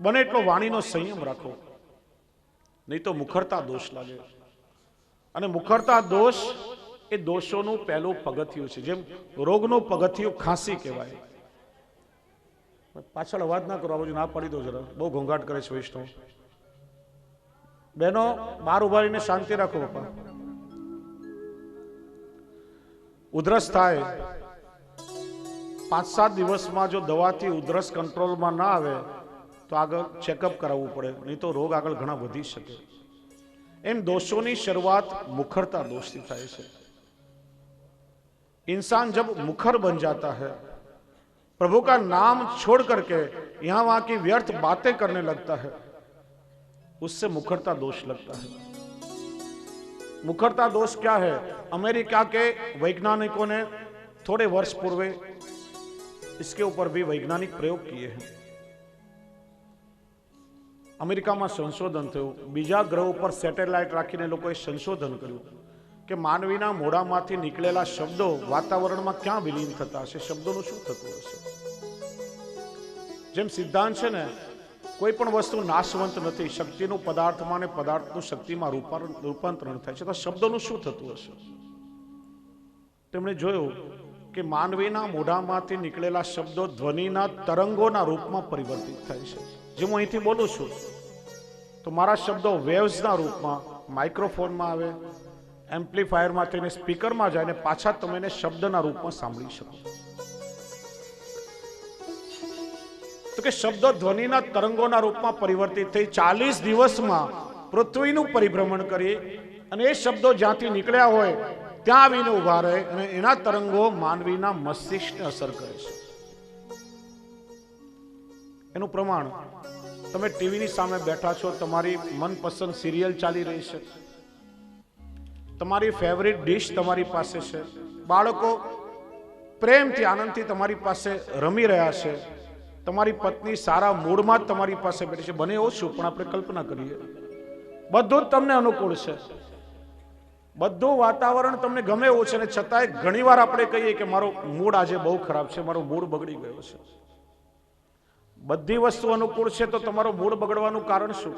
બને એટલો વાણીનો સંયમ રાખો, નહીં તો મુખરતા દોષ લાગે. અને મુખરતા દોષ એ દોષોનું પહેલું પગથિયું છે. જેમ રોગનું પગથિયું ખાંસી કહેવાય. પાછળ અવાજ ના કરો, આ બાજુ ના પાડી દો જરા, બહુ ઘોંઘાટ કરે છે વૈષ્ણવ. બહેનો બહાર ઉભા રહીને શાંતિ રાખો. પપ્પા ઉધરસ થાય 5-7 દિવસમાં જો દવાથી ઉધરસ કંટ્રોલમાં ના આવે તો આગળ ચેકઅપ કરાવવું પડે, નહીં તો રોગ આગળ ઘણા વધી શકે. એમ दोषों शुरुआत मुखरता दोष से થાય છે. इंसान जब मुखर बन जाता है, प्रभु का नाम छोड़ करके यहां वहां की व्यर्थ बातें करने लगता है, उससे मुखरता दोष लगता है. मुखरता दोष क्या है? अमेरिका के वैज्ञानिकों ने थोड़े वर्ष पूर्व इसके ऊपर भी वैज्ञानिक प्रयोग किए हैं. अमेरिका में संशोधन थયું, बीजा ग्रह पर सेटेलाइट राखीने लोकोए संशोधन कर्યું કે માનવીના મોઢામાંથી નીકળેલા શબ્દો વાતાવરણમાં ક્યાં વિલીન થતા હશે, શબ્દોનું શું થતું હશે. જેમ સિદ્ધાંત છે ને, કોઈ પણ વસ્તુ નાશવંત નથી, શક્તિનું પદાર્થમાં ને પદાર્થનું શક્તિમાં રૂપાંતરણ થાય છે, તો શબ્દોનું શું થતું હશે. તેમણે જોયું કે માનવીના મોઢામાંથી નીકળેલા શબ્દો ધ્વનિના તરંગોના રૂપમાં પરિવર્તિત થાય છે. જે હું અહીંથી બોલું છું તો મારા શબ્દો વેવ્સના રૂપમાં માઇક્રોફોનમાં આવે, એમ્પ્લીફાયરમાં થઈને સ્પીકરમાં જાય ને પાછા તમે એને શબ્દના રૂપમાં સાંભળી શકો. તો કે શબ્દો ધ્વનિના તરંગોના રૂપમાં પરિવર્તિત થઈ 40 દિવસમાં પૃથ્વીનું પરિભ્રમણ કરી અને એ શબ્દો જ્યાંથી નીકળ્યા હોય ત્યાં આવીને ઉભા રહે અને એના તરંગો માનવીના મસ્તિષ્કને અસર કરે છે. એનું પ્રમાણ તમે ટીવીની સામે બેઠા છો, તમારી મનપસંદ સિરિયલ ચાલી રહી છે, તમારી ફેવરિટ ડિશ તમારી પાસે છે, બાળકો પ્રેમથી આનંદથી તમારી પાસે રમી રહ્યા છે, તમારી પત્ની સારા મૂડમાં જ તમારી પાસે બેઠી છે. બને ઓછું પણ આપણે કલ્પના કરીએ, બધું જ તમને અનુકૂળ છે, બધું વાતાવરણ તમને ગમે એવું છે, ને છતાંય ઘણીવાર આપણે કહીએ કે મારો મૂડ આજે બહુ ખરાબ છે, મારો મૂડ બગડી ગયો છે. બધી વસ્તુ અનુકૂળ છે તો તમારો મૂડ બગડવાનું કારણ શું?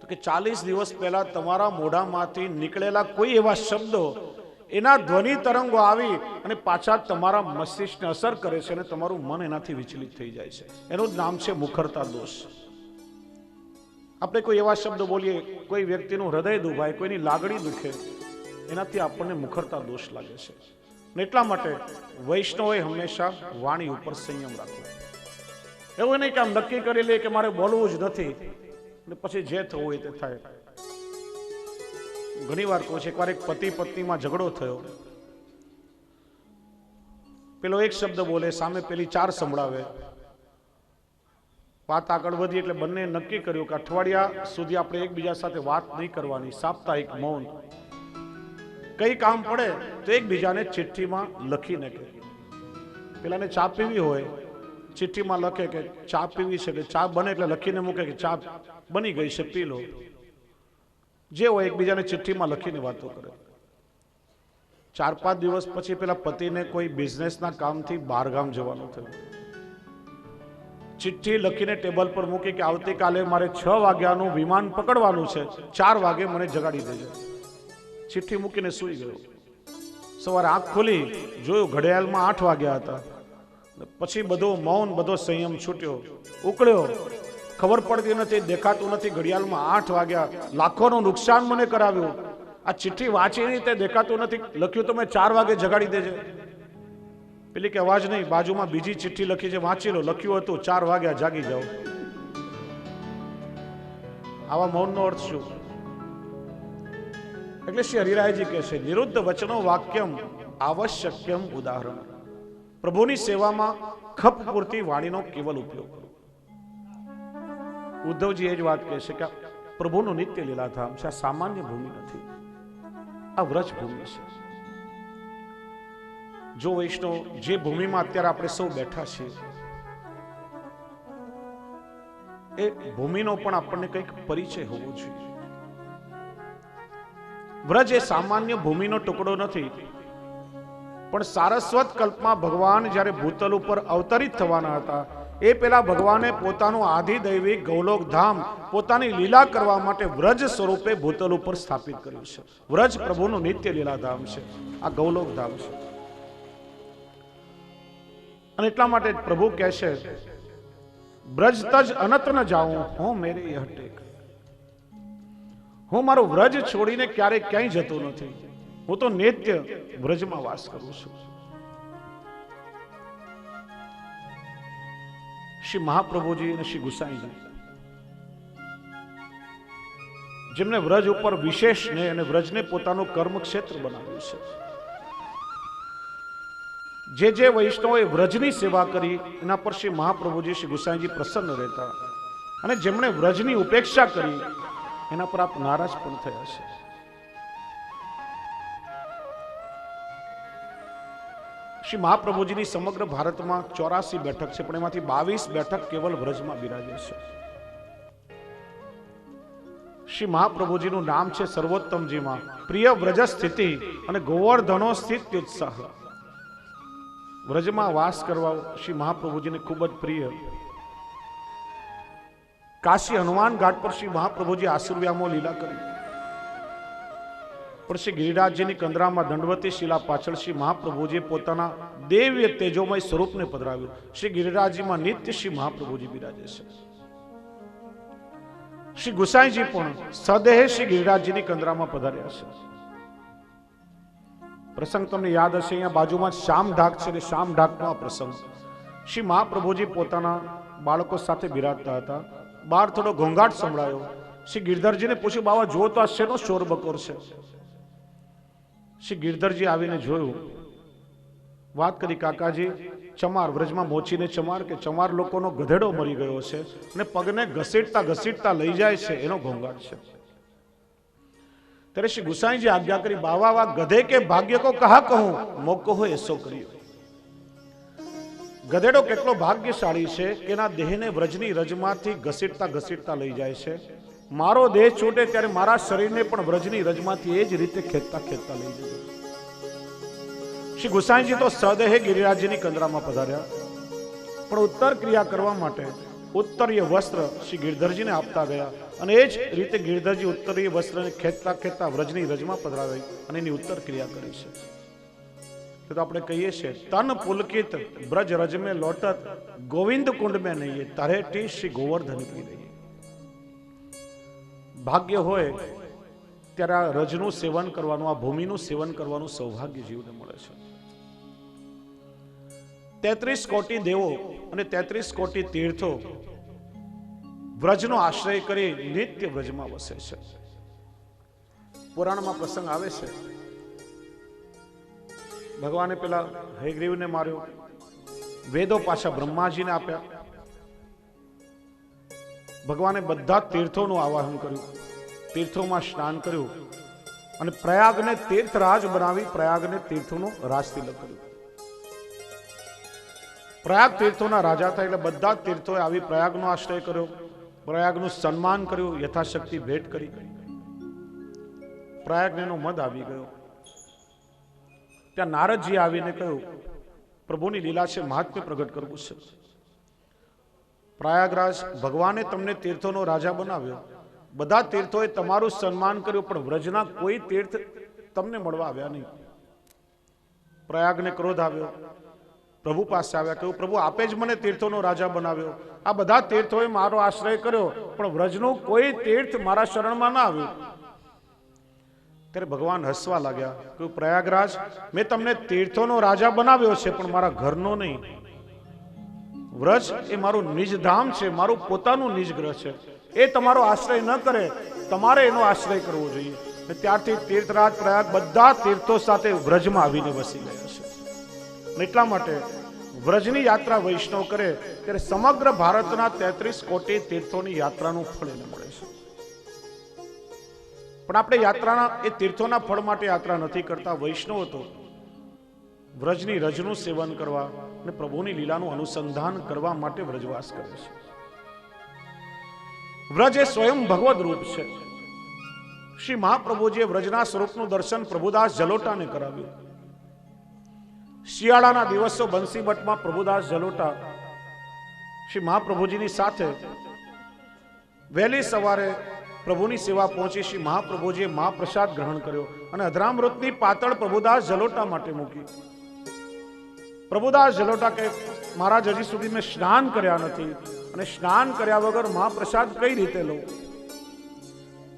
તો કે 40 દિવસ પહેલા તમારા મોઢામાંથી નીકળેલા કોઈ એવા શબ્દો, એના ધ્વનિ તરંગો આવી અને પાછા તમારા મસ્તિષ્કને અસર કરે છે અને તમારું મન એનાથી વિચલિત થઈ જાય છે. એનું જ નામ છે મુખરતા દોષ. આપણે કોઈ એવા શબ્દો બોલીએ, કોઈ વ્યક્તિનું હૃદય દુભાય, કોઈની લાગણી દુખે, એનાથી આપણને મુખરતા દોષ લાગે છે. એટલા માટે વૈષ્ણવોએ હંમેશા વાણી ઉપર સંયમ રાખવો. એવું નહીં કે આમ નક્કી કરી લે કે મારે બોલવું જ નથી અને પછી જે થવું હોય તે થાય. ઘણી વાર કહું છું, એકવાર એક પતિ પત્નીમાં ઝઘડો થયો, પેલો એક શબ્દ બોલે, સામે પેલી 4 સંભળાવે. વાત આગળ વધી એટલે બંને નક્કી કર્યું કે અઠવાડિયા સુધી આપણે એકબીજા સાથે વાત નહીં કરવાની, સાપ્તાહિક મૌન. કઈ કામ પડે તો એકબીજાને ચિઠ્ઠીમાં લખીને કહે. પેલાને ચા પીવી હોય, ચિઠ્ઠીમાં લખે કે ચા પીવી છે, કે ચા બને એટલે લખીને મૂકે કે ચા બની ગઈ છે, પી લો. જે હોય એકબીજાને ચિઠ્ઠીમાં લખીને વાતો કરે. 4-5 દિવસ પછી પેલા પતિને કોઈ બિઝનેસના કામથી બહાર ગામ જવાનું થયું. ચિઠ્ઠી લખીને ટેબલ પર મૂકી કે આવતીકાલે મારે 6 વાગ્યાનું વિમાન પકડવાનું છે, 4 વાગે મને જગાડી દેજો. ચિઠ્ઠી મૂકીને સૂઈ ગયો. સવારે આંખ ખોલી, જોયું ઘડિયાળમાં 8 વાગ્યા હતા. પછી બધો મૌન, બધો સંયમ છૂટ્યો, ઉકળ્યો. ખબર પડતી નથી, દેખાતું નથી, ઘડિયાળમાં 8 વાગ્યા. લાખોનું નુકસાન મને કરાવ્યું. આ ચિઠ્ઠી વાંચી નહીં, તે દેખાતું નથી, લખ્યું તો મેં 4 વાગે જગાડી દેજે. પેલી કે અવાજ નહીં, બાજુમાં બીજી ચિઠ્ઠી લખી છે, વાંચી લો, લખ્યું હતું 4 વાગ્યા, જાગી જાઓ. આવા મૌનનો અર્થ શું? એટલે શ્રી હરિરાયજી કહે છે, નિરુદ્ધ વચનો વાક્યમ આવશ્યક્યમ ઉદાહરણ. પ્રભુની સેવામાં ખપ પૂરતી વાણીનો કેવલ ઉપયોગ કરો. ઉદ્ધવજી એ જ વાત કહે છે કે પ્રભુનું નિત્ય લીલાધામ છે, આ સામાન્ય ભૂમિ નથી, આ વ્રજ ભૂમિ છે. જો વૈષ્ણવ જે ભૂમિમાં અત્યારે આપણે સૌ બેઠા છીએ, એ ભૂમિનો પણ આપણને કંઈક પરિચય હોવો જોઈએ. વ્રજ એ સામાન્ય ભૂમિનો ટુકડો નથી, પણ સારસ્વત કલ્પમાં ભગવાન જ્યારે ભૂતલ ઉપર અવતરિત થવાના હતા, એ પેલા ભગવાને પોતાનું આધિદૈવિક ગૌલોક ધામ પોતાની લીલા કરવા માટે વ્રજ સ્વરૂપે ભૂતલ ઉપર સ્થાપિત કર્યું છે. વ્રજ પ્રભુનું નિત્ય લીલા ધામ છે, આ ગૌલોક ધામ છે. અને એટલા માટે પ્રભુ કહે છે, બ્રજ તજ અનત ન જાઉં હું મેરે યહ ટેક. હું મારું વ્રજ છોડીને ક્યારેય ક્યાંય જતો નથી. હું તો નિત્ય વ્રજમાં વાસ કરું છું. શ્રી મહાપ્રભુજી અને શ્રી ગુસાઈજી જેમને વ્રજ ઉપર વિશેષ ને અને વ્રજને પોતાનું કર્મ ક્ષેત્ર બનાવ્યું છે. જે વૈષ્ણવોએ વ્રજની સેવા કરી એના પર શ્રી મહાપ્રભુજી શ્રી ગુસાઈજી પ્રસન્ન રહેતા, અને જેમણે વ્રજની ઉપેક્ષા કરી એના પર આપ નારાજ પણ થયા છે. શ્રી મહાપ્રભુજીની સમગ્ર ભારતમાં 84 બેઠક છે, પણ એમાંથી 22 બેઠક કેવલ વ્રજમાં બિરાજે છે. શ્રી મહાપ્રભુજીનું નામ છે સર્વોત્તમજીમાં પ્રિય વ્રજ સ્થિતિ અને ગોવર્ધનો સ્થિત ઉત્સાહ. વ્રજમાં વાસ કરવા શ્રી મહાપ્રભુજીને ખૂબ જ પ્રિય. કાશી હનુમાન ઘાટ પર શ્રી મહાપ્રભુજી આસુરવ્યામો લીલા કરી, પણ શ્રી ગિરિરાજજીની કંદરામાં દંડવતી શિલા પાછળ શ્રી મહાપ્રભુજીએ પોતાના દિવ્ય તેજોમય સ્વરૂપને પધરાવ્યું. શ્રી ગિરિરાજજીમાં નિત્ય શ્રી મહાપ્રભુજી બિરાજે છે. શ્રી ગુસાઈજી પણ સદેહ શ્રી ગિરિરાજજીની કંદરામાં પધાર્યા છે. પ્રસંગ તમને યાદ હશે, અહીંયા બાજુમાં શ્યામ ઢાક છે, શ્યામ ઢાકનો આ પ્રસંગ. શ્રી મહાપ્રભુજી પોતાના બાળકો સાથે બિરાજતા હતા. બહાર થોડો ઘોંઘાટ સંભળાયો. શ્રી ગિરધરજીને પૂછ્યું, બાવા જુઓ તો આ શેનો શોર બકોર છે? શ્રી ગિરધરજી આવીને જોયું, વાત કરી, કાકાજી ચમાર વ્રજમાં મોચીને ચમાર કે ચમાર લોકોનો ગધેડો મરી ગયો છે અને પગને ઘસીટતા ઘસીટતા લઈ જાય છે, એનો ઘોંઘાટ છે. ત્યારે શ્રી ગુસાઈજી આજ્ઞા કરી, બાવા વા ગધે કે ભાગ્ય કો કહા કહું, મોકો હો એસો કર્યો. ગધેડો કેટલો ભાગ્યશાળી છે કે એના દેહને વ્રજની રજમાંથી ઘસીટતા ઘસીટતા લઈ જાય છે. મારો દેહ છૂટે ત્યારે મારા શરીરને પણ વ્રજની રજમાંથી એ જ રીતે ખેંચતા ખેંચતા લઈ જજો. શ્રી ગુસાઈજી તો સદેહે ગિરિરાજજીની કંદરામાં પધાર્યા, પણ ઉત્તર ક્રિયા કરવા માટે ઉત્તરીય વસ્ત્ર શ્રી ગિરધરજીને આપતા ગયા, અને એ જ રીતે ગિરધરજી ઉત્તરીય વસ્ત્રને ખેંચતા ખેંચતા વ્રજની રજમાં પધરાવી અને એની ઉત્તર ક્રિયા કરી છે. તો આપણે કહીએ છીએ, તન પુલકિત બ્રજ રજ में लौटत गोविंद कुंड में नहीं तरेटी श्री गोवर्धन की रही. ભાગ્ય હોય ત્યારે આ રજનું સેવન કરવાનું, આ ભૂમિનું સેવન કરવાનું સૌભાગ્ય જીવને મળે છે. 33 કોટી દેવો અને 33 કોટી તીર્થો વ્રજનો આશ્રય કરી નિત્ય વ્રજમાં વસે છે. પુરાણમાં પ્રસંગ આવે છે, ભગવાને પેલા હયગ્રીવને માર્યો, વેદો પાછા બ્રહ્માજીને આપ્યા, ભગવાને બધા તીર્થોનું આવાહન કર્યું, તીર્થોમાં સ્નાન કર્યું અને પ્રયાગને તીર્થરાજ બનાવી પ્રયાગને તીર્થોનું રાજ તિલક કર્યું. પ્રયાગ તીર્થોના રાજા થાય એટલે બધા તીર્થોએ આવી પ્રયાગનો આશ્રય કર્યો, પ્રયાગનું સન્માન કર્યું, યથાશક્તિ ભેટ કરી. પ્રયાગને એનો મદ આવી ગયો. ત્યાં નારદજી આવીને કહ્યું, પ્રભુની લીલા છે, મહાત્મ્ય પ્રગટ કરવું છે. પ્રયાગરાજ, ભગવાને તમને તીર્થોનો રાજા બનાવ્યો, બધા તીર્થોએ તમારું સન્માન કર્યું, પણ વ્રજના કોઈ તીર્થ તમને મળવા આવ્યા નહીં. પ્રયાગને ક્રોધ આવ્યો, પ્રભુ પાસે આવ્યા, કહ્યું, પ્રભુ આપે જ મને તીર્થોનો રાજા બનાવ્યો, આ બધા તીર્થોએ મારો આશ્રય કર્યો, પણ વ્રજનું કોઈ તીર્થ મારા શરણમાં ના આવ્યું. ત્યારે ભગવાન હસવા લાગ્યા, કહ્યું, પ્રયાગરાજ, મેં તમને તીર્થોનો રાજા બનાવ્યો છે, પણ મારા ઘરનો નહીં. વ્રજ એ મારું નિજ ધામ છે, મારું પોતાનું નિજ ગ્રહ છે. એ તમારો આશ્રય ન કરે, તમારે એનો આશ્રય કરવો જોઈએ. ત્યારથી તીર્થરાજ પ્રયાગ બધા તીર્થો સાથે વ્રજમાં આવીને વસી ગયા છે. એટલા માટે વ્રજની યાત્રા વૈષ્ણવ કરે ત્યારે સમગ્ર ભારતના 33 કોટી તીર્થોની યાત્રાનું ફળ એને મળે છે. પણ આપણે યાત્રાના એ તીર્થોના ફળ માટે યાત્રા નથી કરતા. વૈષ્ણવ તો વ્રજની રજનું સેવન કરવા અને પ્રભુની લીલાનું અનુસંધાન કરવા માટે વ્રજવાસ કરે છે. વ્રજ એ સ્વયં ભગવદ રૂપ છે. શ્રી મહાપ્રભુજીએ વ્રજના સ્વરૂપનું દર્શન પ્રભુદાસ જલોટાને કરાવ્યું. શિયાળાના દિવસો બંસીબટમાં પ્રભુદાસ જલોટા શ્રી મહાપ્રભુજીની સાથે વહેલી સવારે પ્રભુની સેવા પહોંચી શ્રી મહાપ્રભુજીએ મહાપ્રસાદ ગ્રહણ કર્યો અને અધરામૃતની પાતળ પ્રભુદાસ જલોટા માટે મૂકી. પ્રભુદાસ જલોટા કે મહારાજ હજી સુધી મેં સ્નાન કર્યા નથી અને સ્નાન કર્યા વગર મહાપ્રસાદ કઈ રીતે લઉં?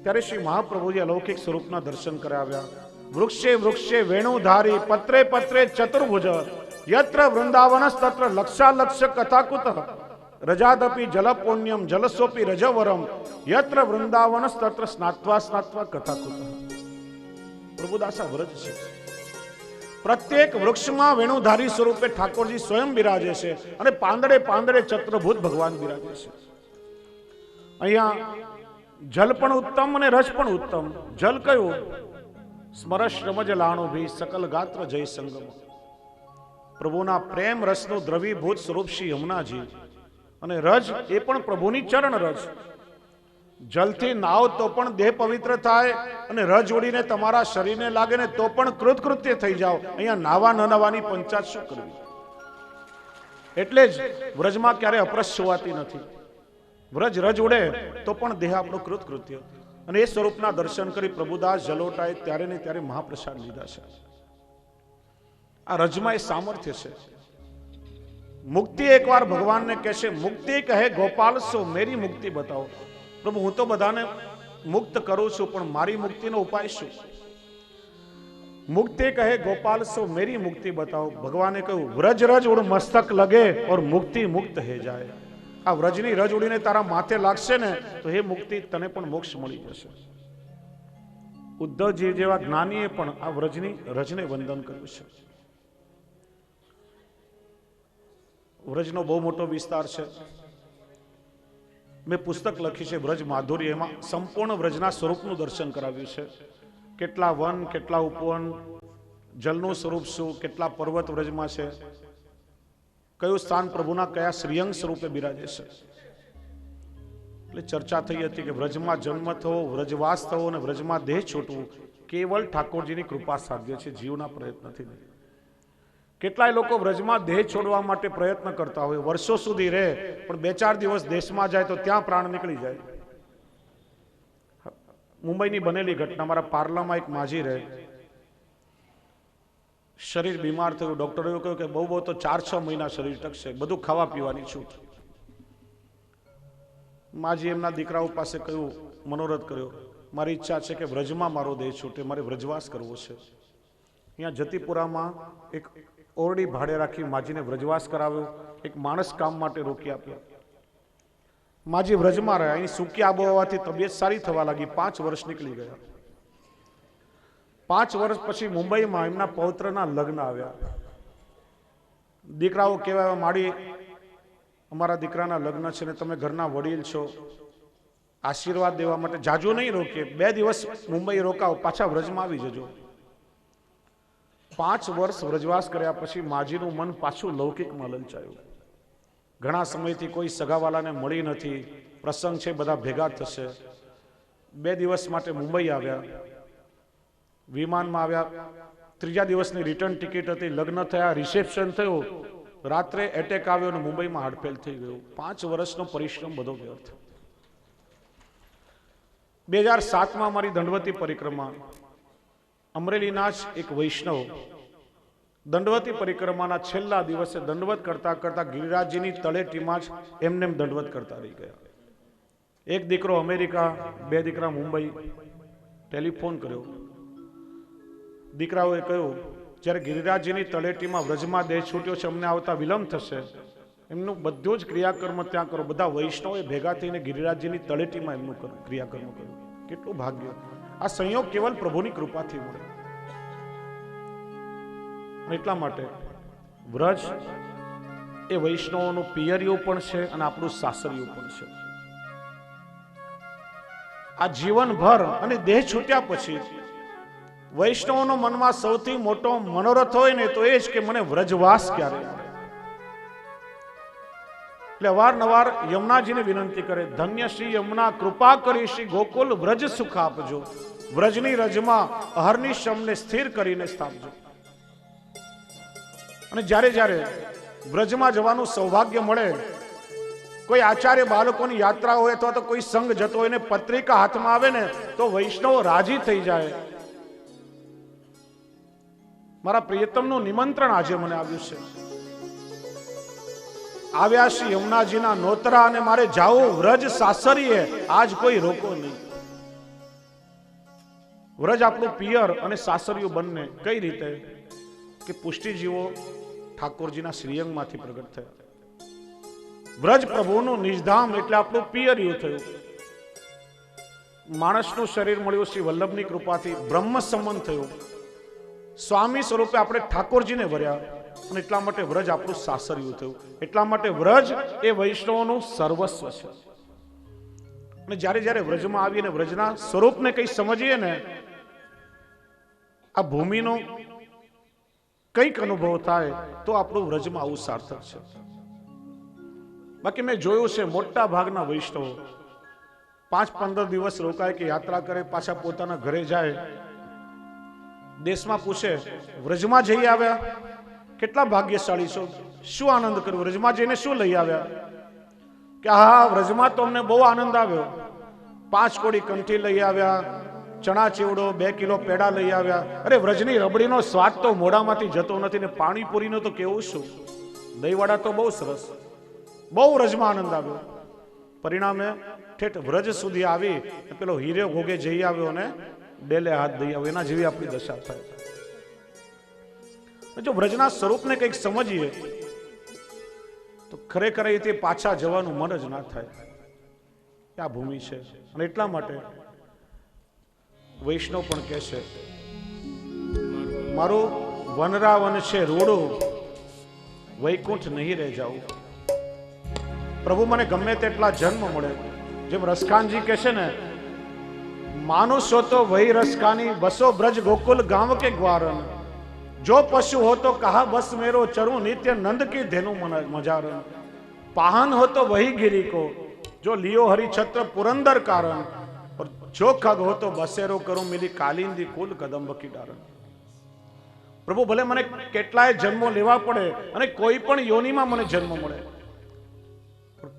ત્યારે શ્રી મહાપ્રભુજી અલૌકિક સ્વરૂપના દર્શન કરાવ્યા. વૃક્ષે વૃક્ષે વેણુધારી પત્રે પત્રે ચતુર્ભુજ યત્ર વૃંદાવનસ તત્ર લક્ષાલક્ષ કથાકુત રજાદપી જલપુણ્યમ જલસોપી રજવરમ યત્ર વૃંદાવનસ તત્ર સ્નાત્વા સ્નાત્વા કથાકુત. પ્રભુદાસા વ્રજ છે. પ્રત્યેક વૃક્ષમાં વેણુધારી સ્વરૂપે ઠાકોરજી સ્વયં બિરાજે છે અને પાંદડે પાંદડે ચતુર્ભુજ ભગવાન બિરાજે છે. અહીંયા જલ પણ ઉત્તમ અને રસ પણ ઉત્તમ. જલ કયું? સ્મરશ્રમજ લાણુભી સકલ ગાત્ર જય સંગમ. પ્રભુના પ્રેમ રસનું દ્રવીભૂત સ્વરૂપ શ્રી યમુનાજી. અને રજ એ પણ પ્રભુની ચરણ રજ. જલથી નાવ તો પણ દેહ પવિત્ર થાય અને રજ ઉડીને તમારા શરીરને લાગે ને તો પણ કૃતકૃત્ય થઈ જાઓ. અહીંયા નાવા ન નવાની પંચાત શું કરવી? એટલે જ વ્રજમાં ક્યારે અપરસ છોવાતી નથી. વ્રજ રજ ઉડે તો પણ દેહ આપણું કૃતકૃત્ય. અને એ સ્વરૂપના દર્શન કરી પ્રભુદાસ જલોટાએ ત્યારે ને ત્યારે મહાપ્રસાદ લીધા છે. આ રજમાં એ સામર્થ્ય છે. મુક્તિ એકવાર ભગવાનને કહેશે, મુક્તિ કહે ગોપાલ સો મેરી મુક્તિ બતાવો. પ્રભુ હું તો બધાને મુક્ત કરું છું પણ મારી મુક્તિનો ઉપાય શું? મુક્તિ કહે ગોપાલ સો મેરી મુક્તિ બતાવો. ભગવાને કહ્યું વ્રજ રજ ઉડ મસ્તક લગે ઓર મુક્તિ મુક્ત હે જાય. આ વ્રજની રજ ઉડીને તારા માથે લાગશે ને તો હે મુક્તિ તને પણ મોક્ષ મળી જશે. ઉદ્ધવજી જેવા જ્ઞાનીએ પણ આ વ્રજની રજને વંદન કર્યું છે. વ્રજનો બહુ મોટો વિસ્તાર છે. મેં પુસ્તક લખી છે વ્રજ માધુર્ય. એમાં સંપૂર્ણ વ્રજના સ્વરૂપનું દર્શન કરાવ્યું છે. કેટલા વન, કેટલા ઉપવન, જલનું સ્વરૂપ શું, કેટલા પર્વત વ્રજમાં છે, કયું સ્થાન પ્રભુના કયા શ્રીઅંગ સ્વરૂપે બિરાજે છે. એટલે ચર્ચા થઈ હતી કે વ્રજમાં જન્મ થવો, વ્રજવાસ થવો અને વ્રજમાં દેહ છોટવું કેવળ ઠાકોરજીની કૃપા સાધ્ય છે, જીવના પ્રયત્નથી નહીં. કેટલાય લોકો વ્રજમાં દેહ છોડવા માટે પ્રયત્ન કરતા હોય, વર્ષો સુધી રહે પણ 2-4 દિવસ દેશમાં જાય તો ત્યાં પ્રાણ નીકળી જાય. મુંબઈની બનેલી ઘટના. મારા પાર્લામાં એક માજી રહે, શરીર બીમાર થયું. ડોક્ટરોએ કહ્યું કે બહુ તો 4-6 મહિના શરીર ટકશે, બધું ખાવા પીવાની છૂટ. માજી એમના દીકરાઓ પાસે કહ્યું, મનોરથ કર્યો, મારી ઈચ્છા છે કે વ્રજમાં મારો દેહ છૂટે, મારે વ્રજવાસ કરવો છે. અહીંયા જતીપુરામાં એક ઓરડી ભાડે રાખી માજીને વ્રજવાસ કરાવ્યો. એક માણસ કામ માટે રોકી આપ્યા. માજી વ્રજમાં રહ્યા. અહીં સૂકી આબોહવાથી તબિયત સારી થવા લાગી. 5 વર્ષ નીકળી ગયા. 5 વર્ષ પછી મુંબઈમાં એમના પૌત્રના લગ્ન આવ્યા. દીકરાઓ કહેવાય, માડી અમારા દીકરાના લગ્ન છે ને તમે ઘરના વડીલ છો, આશીર્વાદ દેવા માટે જાજુ નહીં રોકીએ, 2 દિવસ મુંબઈ રોકાઓ, પાછા વ્રજમાં આવી જજો. 5 વર્ષ વ્રજવાસ કર્યા પછી માજીનું મન પાછું લૌકિકમાં લલચાયું. ઘણા સમયથી કોઈ સગાવાલાને મળી નથી, પ્રસંગ છે, બધા ભેગા થશે. 2 દિવસ માટે મુંબઈ આવ્યા. વિમાનમાં આવ્યા. 3જા દિવસની રિટર્ન ટિકિટ હતી. લગ્ન થયા, રિસેપ્શન થયું, રાત્રે એટેક આવ્યો અને મુંબઈમાં હાર્ટફેલ થઈ ગયું. 5 વર્ષનો પરિશ્રમ બધો વ્યર્થ. 2007માં મારી દંડવતી પરિક્રમા. અમરેલીના જ એક વૈષ્ણવ દંડવતી પરિક્રમાના છેલ્લા દિવસે દંડવત કરતા કરતા ગિરિરાજજીની તળેટીમાં જ એમને દંડવત કરતા રહી ગયા. એક દીકરો અમેરિકા, 2 દીકરા મુંબઈ. ટેલિફોન કર્યો. દીકરાઓએ કહ્યું જ્યારે ગિરિરાજજીની તળેટીમાં વ્રજમાં દેહ છૂટ્યો છે, અમને આવતા વિલંબ થશે, એમનું બધું જ ક્રિયાકર્મ ત્યાં કરો. બધા વૈષ્ણવોએ ભેગા થઈને ગિરિરાજજીની તળેટીમાં એમનું ક્રિયાકર્મ કર્યું. કેટલું ભાગ્ય! આ સંયોગ કેવલ પ્રભુની કૃપાથી મળે. એટલા માટે વ્રજ એ વૈષ્ણવોનું પિયરિયું પણ છે અને આપણું સાસરિયું પણ છે. આ જીવનભર અને દેહ છૂટ્યા પછી વૈષ્ણવોનો મનમાં સૌથી મોટો મનોરથ હોય ને તો એ જ કે મને વ્રજવાસ ક્યારે આવે. એટલે અવારનવાર યમુનાજીને વિનંતી કરે, ધન્ય શ્રી યમુના કૃપા કરી શ્રી ગોકુલ વ્રજ સુખ આપજો, વ્રજની રજમાં અહર્નિશમને સ્થિર કરીને સ્થાપજો. અને જ્યારે જ્યારે વ્રજમાં જવાનું સૌભાગ્ય મળે કોઈ આચાર્ય બાળકોની યાત્રા હોય અથવા તો કોઈ સંઘ જતો હોય ને પત્રિકા હાથમાં આવે ને તો વૈષ્ણવ રાજી થઈ જાય. મારા પ્રિયતમનું નિમંત્રણ આજે મને આવ્યું છે. આવ્યા શ્રી યમુનાજીના નોતરા અને મારે જાવું વ્રજ સાસરીએ. આજ કોઈ રોકો નહીં. વ્રજ આપણું પિયર અને સાસરિયું બંને. કઈ રીતે? કે પુષ્ટિજીવો ઠાકોરજીના શ્રીઅંગમાંથી પ્રગટ થયા. વ્રજ પ્રભુનું નિજધામ એટલે આપણું પિયરિયું થયું. માણસનું શરીર મળ્યું શ્રી વલ્લભની કૃપાથી, બ્રહ્મ સંબંધ થયો. સ્વામી સ્વરૂપે આપણે ઠાકોરજીને વર્યા અને એટલા માટે વ્રજ આપણું સાસરિયું થયું. એટલા માટે વ્રજ એ વૈષ્ણવનું સર્વસ્વ છે. અને જ્યારે જ્યારે વ્રજમાં આવીને વ્રજના સ્વરૂપને કંઈ સમજીએ ને, આ ભૂમિનો કંઈક અનુભવ થાય તો આપણું વ્રજમાં આવું સાર્થક છે. બાકી મેં જોયું છે મોટા ભાગના વૈષ્ણવો 5-15 દિવસ રોકાય કે યાત્રા કરે, પાછા પોતાના ઘરે જાય, દેશમાં પૂછે વ્રજમાં જઈ આવ્યા, કેટલા ભાગ્યશાળી છો, શું આનંદ કર્યો, વ્રજમાં જઈને શું લઈ આવ્યા? કે હા, વ્રજમાં તો અમને બહુ આનંદ આવ્યો. 5 કોડી કંઠી લઈ આવ્યા, ચણા ચેવડો, 2 કિલો પેડા લઈ આવ્યા. અરે વ્રજની રબડીનો સ્વાદ તો મોઢામાંથી જતો નથી ને પાણીપુરીનો તો કેવું શું, દહીંવડા તો બહુ સરસ. બહુ વ્રજમાં આનંદ આવ્યો. પરિણામે ઠેઠ વ્રજ સુધી આવી પેલો હીરે ઘોગે જઈ આવ્યો ને ડેલે હાથ દઈ આવ્યો. એના જેવી આપણી દશા થાય. જો વ્રજના સ્વરૂપને કંઈક સમજીએ તો ખરેખર તે પાછા જવાનું મન જ ના થાય. આ ભૂમિ છે. અને એટલા માટે વૈષ્ણવ પણ કહે છે, મારું વનરાવન છે રોડું, વૈકુંઠ નહીં રહી જાઉં. પ્રભુ મને ગમે તેટલા જન્મ મળે, જેમ રસખાનજી કહે છે ને, માનુષો તો વહી રસખાની, બસો બ્રજ ગોકુલ ગાંવ કે ગ્વારન. જો પશુ हो तो कहा बस मेरो चरूं नित्य नंद की धेनु मजारन. पाहन हो तो वही गिरी को, जो लियो हरि छत्र पुरंदर कारण. और जो खग हो तो बसेरो करूं मिली कालिंदी कुल कदम्ब की डारन. प्रभु भले મને કેટલાય જન્મો લેવા પડે અને કોઈ પણ યોનિમાં મને જન્મ મળે,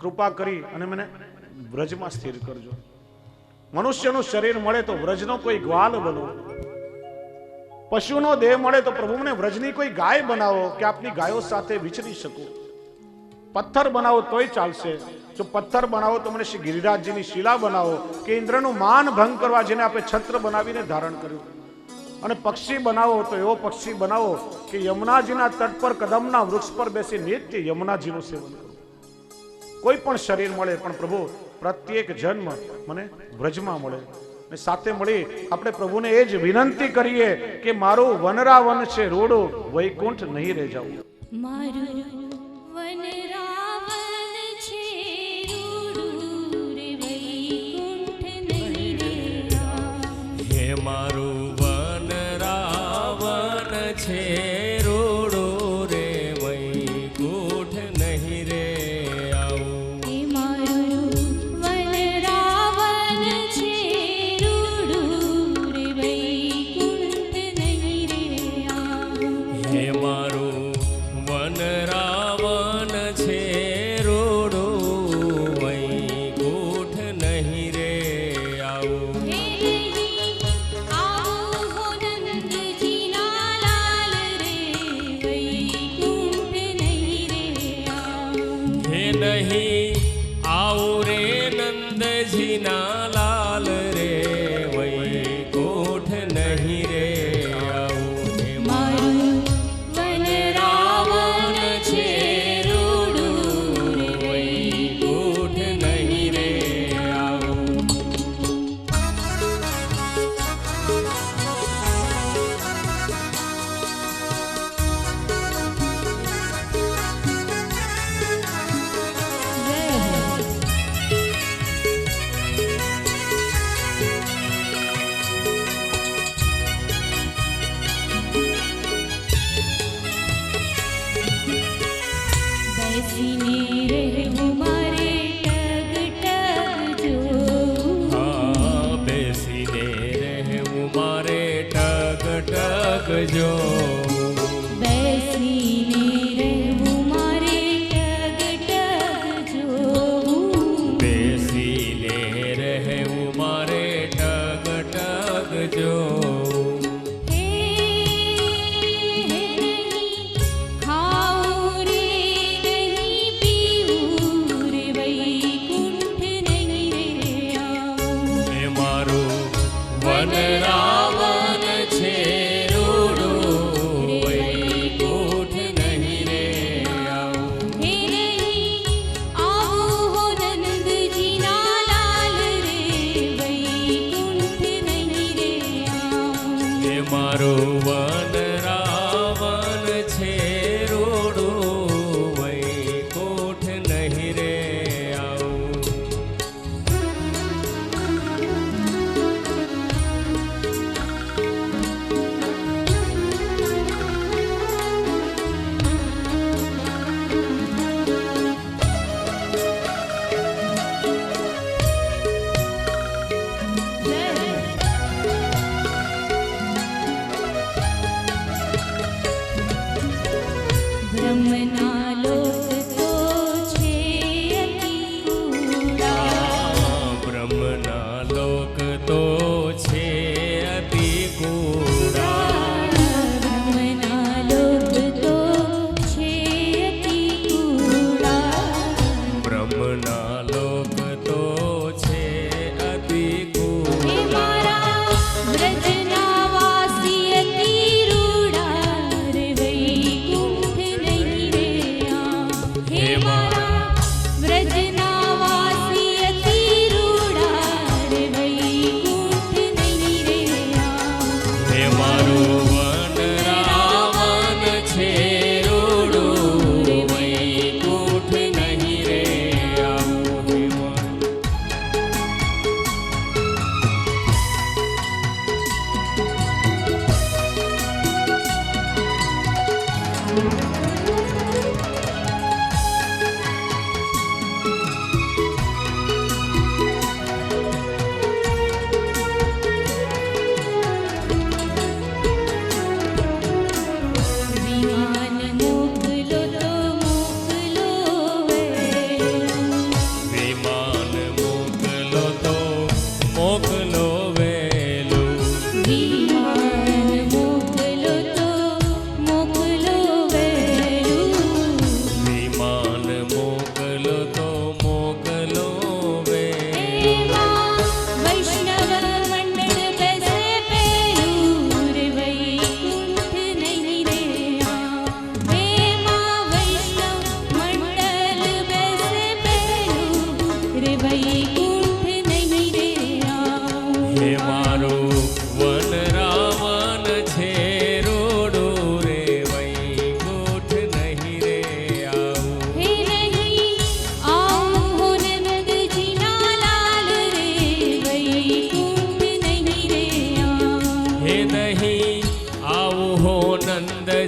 કૃપા કરી અને મને વ્રજમાં સ્થિર કરજો. મનુષ્યનું શરીર મળે તો વ્રજનો કોઈ ગ્વાલ બનો, પશુનો દેહ મળે તો પ્રભુ મને વ્રજની કોઈ ગાય બનાવો કે આપની ગાયો સાથે વિચરી શકું. પથ્થર બનાવો તોય ચાલશે. જો પથ્થર બનાવો તો મને શ્રી ગિરિરાજજીની શિલા બનાવો, કે ઇન્દ્રનું માન ભંગ કરવા જેને આપણે છત્ર બનાવીને ધારણ કર્યું. અને પક્ષી બનાવો તો એવો પક્ષી બનાવો કે યમુનાજીના તટ પર કદમના વૃક્ષ પર બેસી નિત્ય યમુનાજીનું સેવન કરું. કોઈ પણ શરીર મળે પણ પ્રભુ પ્રત્યેક જન્મ મને વ્રજમાં મળે. ને સાથે મળી આપણે પ્રભુને એ જ વિનંતી કરીએ કે મારું વનરાવન છે રોડું, વૈકુંઠ નહીં રહી જાઉં. મારું વનરાવન છે રોડું રે, વૈકુંઠ નહીં રે આઉં. હે મારું વનરાવન છે રોડું રે, વૈકુંઠ નહીં રે આઉં. હે મારું વનરાવન છે રોડું રે, વૈકુંઠ નહીં રે આઉં. હે મારું વનરાવન છે રોડું, વૈકુંઠ નહીં રે આઉં. હે નહીં આવું હો નંદજીના લાલ રે, વૈકુંઠ નહીં રે આઉં. હે નહીં આવું રે નંદજીના લાલ રે, વૈકુંઠ નહીં રે આવું. હે મારું વનરાવન છે રોડું રે, વૈકુંઠ નહીં રે આવું. જય હો.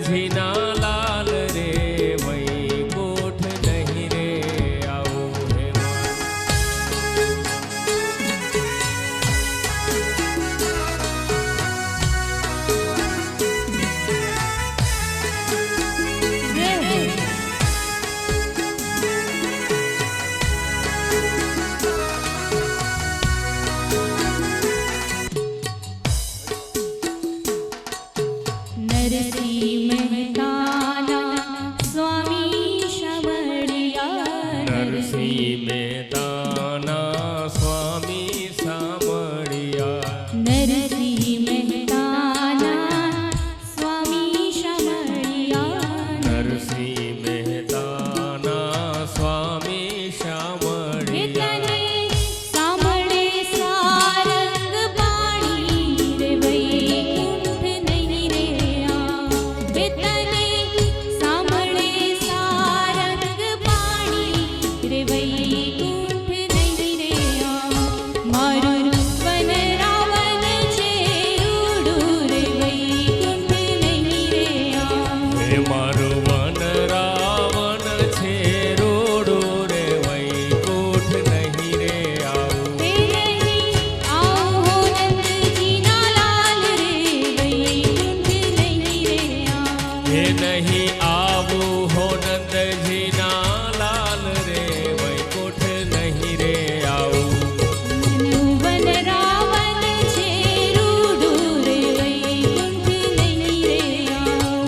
જીના લાલ રે વૈકુંઠ નહીં રે આવું હે નરસિંહ મહેતાના સ્વામી શામળિયા નરસિંહ મહેતાના સ્વામી સામળિયા નરસિંહ મહેતાના સ્વામી શામળિયા નરસિંહ મહેતાના સ્વામી શામળિયા સાંભળે સારંગ પાણી રે વૈકુંઠ નહીં રે વેતને સાંભળે સારંગ પાણી રે વૈકુંઠ નહીં રે મારું વન રાવણ છે રૂડું રે વૈકુંઠ નહીં રે હે મારું વન રાવણ છે રોડું રે વૈકુંઠ નહીં રે આવું હે નહીં આવો નંદજીના લાલ રે વૈકુંઠ નહીં રે હે નહીં આવું હો નંદજીના લાલ રે વૈકુંઠ નહીં રે આવું વન રાવણ છે રૂડું રે વૈકુંઠ નહીં રે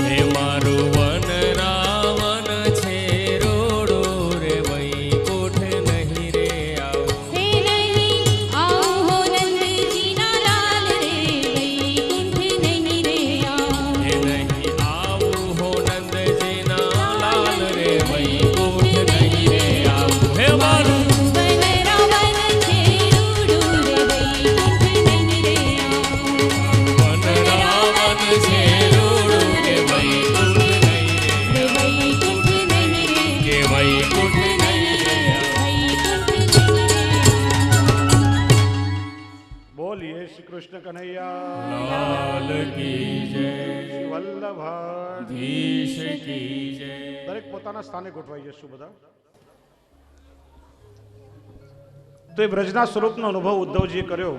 હે મારું વન રાવણ છે રોડું રે વૈકુંઠ નહીં રે આવું હે નહીં આવો નંદજીના લાલ રે વૈકુંઠ નહીં રે હે નહીં આવું હો નંદજીના લાલ રે વૈકુંઠ નહીં રે આવું હે મારું વન રાવણ છે રૂડું રે વૈકુંઠ નહીં રે વન રાવણ છે રોડું રે વૈકુંઠ નહીં રે રે વૈકુંઠ નહીં રે કે વૈકુંઠ નહીં રે વૈકુંઠ નહીં રે બોલીએ શ્રી કૃષ્ણ કનૈયા લાલ કી જય શ્રી વલ્લભાઈ ધીશ કી જય દરેક પોતાના સ્થાને ગોઠવાઈ જશું બધા. તો એ બ્રજના સ્વરૂપનો અનુભવ ઉદ્ધવજીએ કર્યો.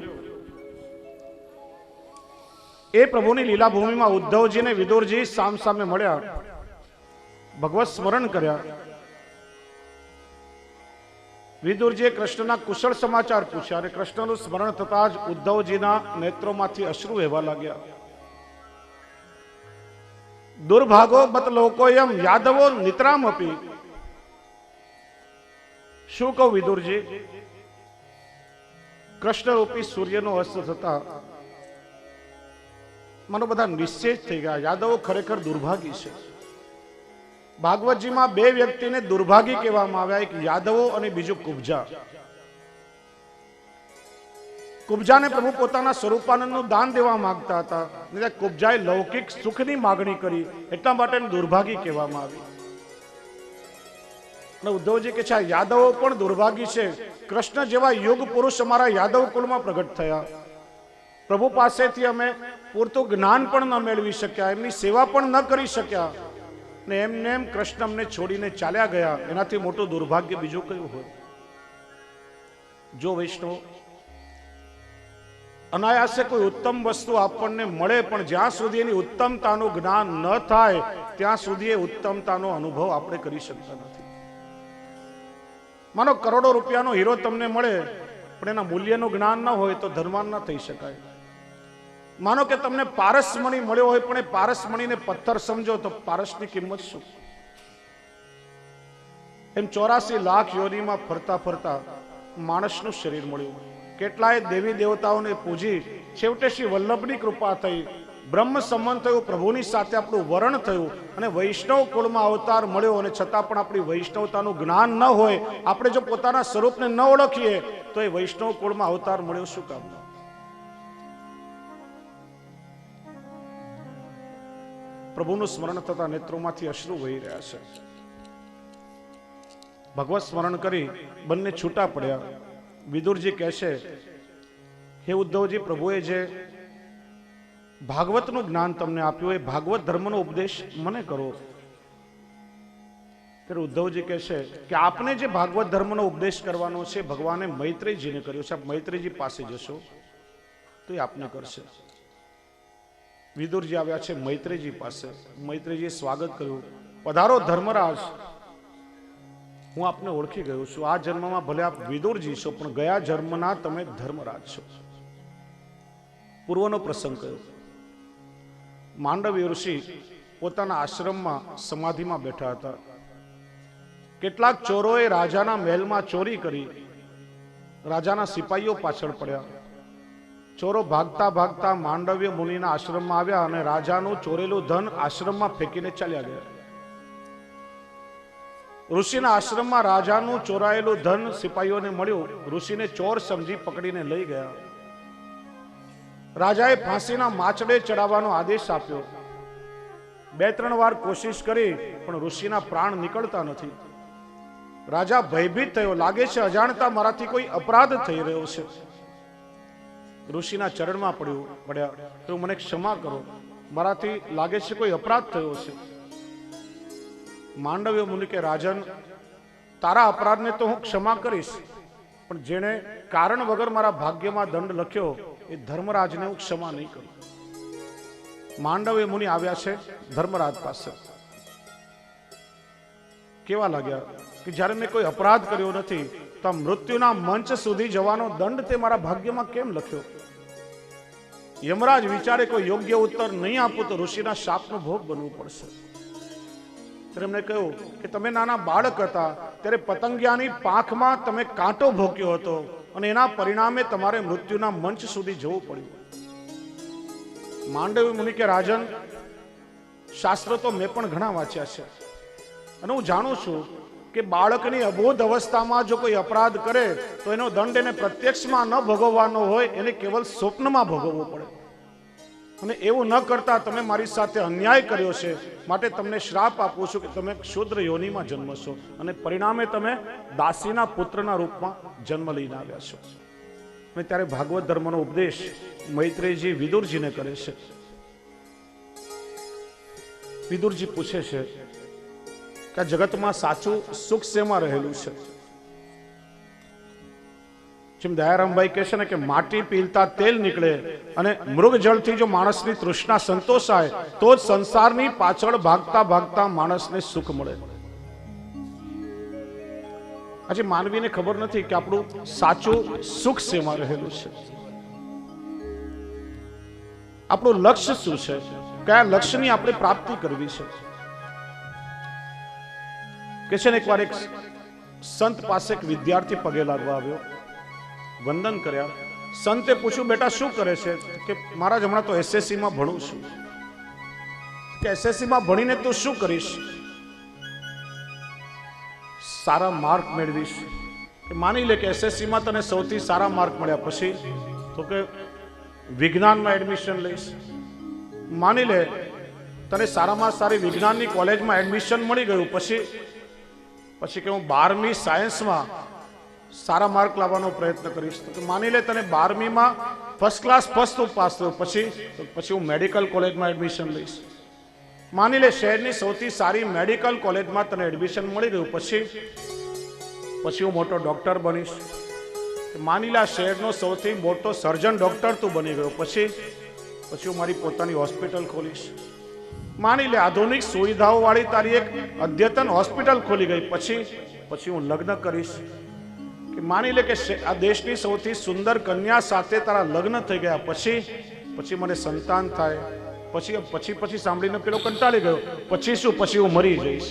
એ પ્રભુની લીલા ભૂમિમાં ઉદ્ધવજીને વિદુરજી સામ સામે મળ્યા, ભગવત સ્મરણ કર્યા. વિદુરજીએ કૃષ્ણના કુશળ સમાચાર પૂછ્યા અને કૃષ્ણનું સ્મરણ થતા જ ઉદ્ધવજીના નેત્રોમાંથી અશ્રુ વહેવા લાગ્યા. દુર્ભાગો બત લોકોયમ યાદવો નિતરામ અપી. શું કહું વિદુરજી, કૃષ્ણ રૂપી સૂર્યનો અસ્ત થતા મને બધા નિશ્ચય જ થઈ ગયા. યાદવો ખરેખર દુર્ભાગી છે. ભાગવતજીમાં બે વ્યક્તિને દુર્ભાગી કહેવામાં આવ્યા, એક યાદવો અને બીજું કુબ્જા. કુબ્જાને પ્રભુ પોતાના સ્વરૂપાનંદનું દાન દેવા માંગતા હતા, અને કુબ્જાએ લૌકિક સુખની માગણી કરી, એટલા માટે દુર્ભાગી કહેવામાં આવી. અને ઉદ્ધવજી કે છે આ યાદવો પણ દુર્ભાગી છે. કૃષ્ણ જેવા યોગ પુરુષ અમારા યાદવ કુળમાં પ્રગટ થયા. પ્રભુ પાસેથી અમે પૂરતું જ્ઞાન પણ ન મેળવી શક્યા, એમની સેવા પણ ન કરી શક્યા, ને એમને એમ કૃષ્ણ અમને છોડીને ચાલ્યા ગયા. એનાથી મોટું દુર્ભાગ્ય બીજું કયું હોય? જો વૈષ્ણવ અનાયાસે કોઈ ઉત્તમ વસ્તુ આપણને મળે, પણ જ્યાં સુધી એની ઉત્તમતાનું જ્ઞાન ન થાય ત્યાં સુધી એ ઉત્તમતાનો અનુભવ આપણે કરી શકતા નથી. માનો કરોડો રૂપિયાનો હીરો તમને મળે, પણ એના મૂલ્યનું જ્ઞાન ન હોય તો ધનવાન ન થઈ શકાય. માનો કે તમને પારસમણી મળ્યો હોય, પણ એ પારસમણીને પથ્થર સમજો તો પારસની કિંમત શું? એમ 84 લાખ યોનિમાં ફરતા ફરતા માણસનું શરીર મળ્યું. કેટલાય દેવી દેવતાઓને પૂજી છેવટે શ્રી વલ્લભની કૃપા થઈ, બ્રહ્મ સંબંધ થયું, પ્રભુની સાથે આપણું વરણ થયું અને વૈષ્ણવ કુળમાં અવતાર મળ્યો. અને છતાં પણ આપણી વૈષ્ણવતાનું જ્ઞાન ન હોય, આપણે જો પોતાના સ્વરૂપને ન ઓળખીએ તો એ વૈષ્ણવ કુળમાં અવતાર મળ્યો શું કામ? પ્રભુનું સ્મરણ થતા નેત્રોમાંથી અશ્રુ વહી રહ્યા છે. ભગવત સ્મરણ કરી બંને છૂટા પડ્યા. વિદુરજી કહે છે, હે ઉદ્ધવજી, પ્રભુએ જે ભાગવતનું જ્ઞાન તમને આપ્યું, એ ભાગવત ધર્મનો ઉપદેશ મને કરો. ત્યારે ઉદ્ધવજી કહે છે કે આપને જે ભાગવત ધર્મનો ઉપદેશ કરવાનો છે ભગવાને મૈત્રેયજીને કર્યો છે. આપ મૈત્રેયજી પાસે જશો તો એ આપને કરશે. વિદુરજી આવ્યા છે મૈત્રેયજી પાસે. મૈત્રેયજીએ સ્વાગત કર્યું. પધારો ધર્મરાજ, હું આપને ઓળખી ગયો છું. આ જન્મમાં ભલે આપ વિદુરજી છો, પણ ગયા જન્મના તમે ધર્મરાજ છો. પૂર્વનો પ્રસંગ કયો. માંડવ્ય ઋષિ પોતાના આશ્રમમાં સમાધિમાં બેઠા હતા. કેટલાક ચોરોએ રાજાના મહેલમાં ચોરી કરી. રાજાના સિપાહીઓ પાછળ પડ્યા. ચોરો ભાગતા ભાગતા માંડવ્ય મુનિના આશ્રમમાં આવ્યા અને રાજાનું ચોરેલું ધન આશ્રમમાં ફેંકીને ચાલ્યા ગયા. ઋષિના આશ્રમમાં રાજાનું ચોરાયેલું ધન સિપાહીઓને મળ્યું. ઋષિને ચોર સમજી પકડીને લઈ ગયા. રાજાએ ફાંસીના માચડે ચડાવવાનો આદેશ આપ્યો. 2-3 વાર કોશિશ કરી પણ ઋષિના પ્રાણ નીકળતા નથી. રાજા ભયભીત થયો. લાગે છે અજાણતા મારાથી કોઈ અપરાધ થઈ રહ્યો છે. ઋષિના ચરણમાં પડ્યા, તો મને ક્ષમા કરો, મારાથી લાગે છે કોઈ અપરાધ થયો છે. માંડવ્ય મુનિ કે રાજન, તારા અપરાધને તો હું ક્ષમા કરીશ, પણ જેણે કારણ વગર મારા ભાગ્યમાં દંડ લખ્યો એ ધર્મરાજને હું ક્ષમા નહીં કરું. માંડવ્ય મુનિ આવ્યા છે ધર્મરાજ પાસે. કેવા લાગ્યા કે જ્યારે મેં કોઈ અપરાધ કર્યો નથી તો મૃત્યુના મંચ સુધી જવાનો દંડ તે મારા ભાગ્યમાં કેમ લખ્યો? યમરાજ વિચારે કોઈ યોગ્ય ઉત્તર નહીં આપું તો ઋષિના શાપનો ભોગ બનવું પડશે. ત્યારે એમણે કહ્યું કે તમે નાના બાળક હતા ત્યારે પતંગિયાની પાંખમાં તમે કાંટો ભોંક્યો હતો અને એના પરિણામે તમારે મૃત્યુના મંચ સુધી જવું પડ્યું. માંડવ્ય મુનિ કે રાજન, શાસ્ત્રો તો મેં પણ ઘણા વાંચ્યા છે અને હું જાણું છું કે બાળકની અબોધ અવસ્થામાં જો કોઈ અપરાધ કરે તો એનો દંડ એને પ્રત્યક્ષમાં ન ભોગવવાનો હોય, એને કેવલ સ્વપ્નમાં ભોગવવો પડે. અને એવું ન કરતા તમે મારી સાથે અન્યાય કર્યો છે, માટે તમને શ્રાપ આપું છું કે તમે ક્ષુદ્ર યોનિમાં જન્મશો અને પરિણામે તમે દાસીના પુત્રના રૂપમાં જન્મ લઈને આવ્યા છો. અને ત્યારે ભાગવત ધર્મનો ઉપદેશ મૈત્રેયજી વિદુરજીને કરે છે. વિદુરજી પૂછે છે કે આ જગતમાં સાચું સુખ શેમાં રહેલું છે? જેમ દયારામભાઈ કહે છે ને કે માટી પીલતા તેલ નીકળે અને મૃગ જળથી જો માણસની તૃષ્ણા સંતોષાય તો જ સંસારની પાછળ ભાગતા ભાગતા માણસને સુખ મળે. આજે માનવીને ખબર નથી કે આપણું સાચું સુખ શેમાં રહેલું છે, આપણું લક્ષ્ય શું છે, કયા લક્ષ્યની આપણે પ્રાપ્તિ કરવી છે. કે છે ને એકવાર એક સંત પાસે એક વિદ્યાર્થી પગે લાગવા આવ્યો, વંદન કર્યા. સંતે પૂછ્યું, બેટા શું કરે છે? કે મહારાજ હમણાં તો SSC માં ભણું છું. કે SSC માં ભણીને તું શું કરીશ? સારા માર્ક મેળવીશ. કે માની લે કે SSC માં તને સૌથી સારા માર્ક મળ્યા પછી તો કે વિજ્ઞાનમાં એડમિશન લઈશ. માની લે તને સારામાં સારી વિજ્ઞાનની કોલેજમાં એડમિશન મળી ગયું, પછી કે હું 12મી સાયન્સમાં સારા માર્ક લાવવાનો પ્રયત્ન કરીશ. તો માની લે તને 12મીમાં ફર્સ્ટ ક્લાસ પાસ થયો, પછી હું મેડિકલ કોલેજમાં એડમિશન લઈશ. માની લે શહેરની સૌથી સારી મેડિકલ કોલેજમાં તને એડમિશન મળી ગયું, પછી હું મોટો ડોક્ટર બનીશ. માની લે આ શહેરનો સૌથી મોટો સર્જન ડોક્ટર તું બની ગયો, પછી હું મારી પોતાની હોસ્પિટલ ખોલીશ. માની લે આધુનિક સુવિધાઓ વાળી તારી એક અદ્યતન હોસ્પિટલ ખોલી ગઈ, પછી હું લગ્ન કરીશ. કે માની લે કે આ દેશની સૌથી સુંદર કન્યા સાથે તારા લગ્ન થઈ ગયા, પછી મને સંતાન થાય, પછી સાંભળીને પેલો કંટાળી ગયો, પછી શું? પછી હું મરી જઈશ.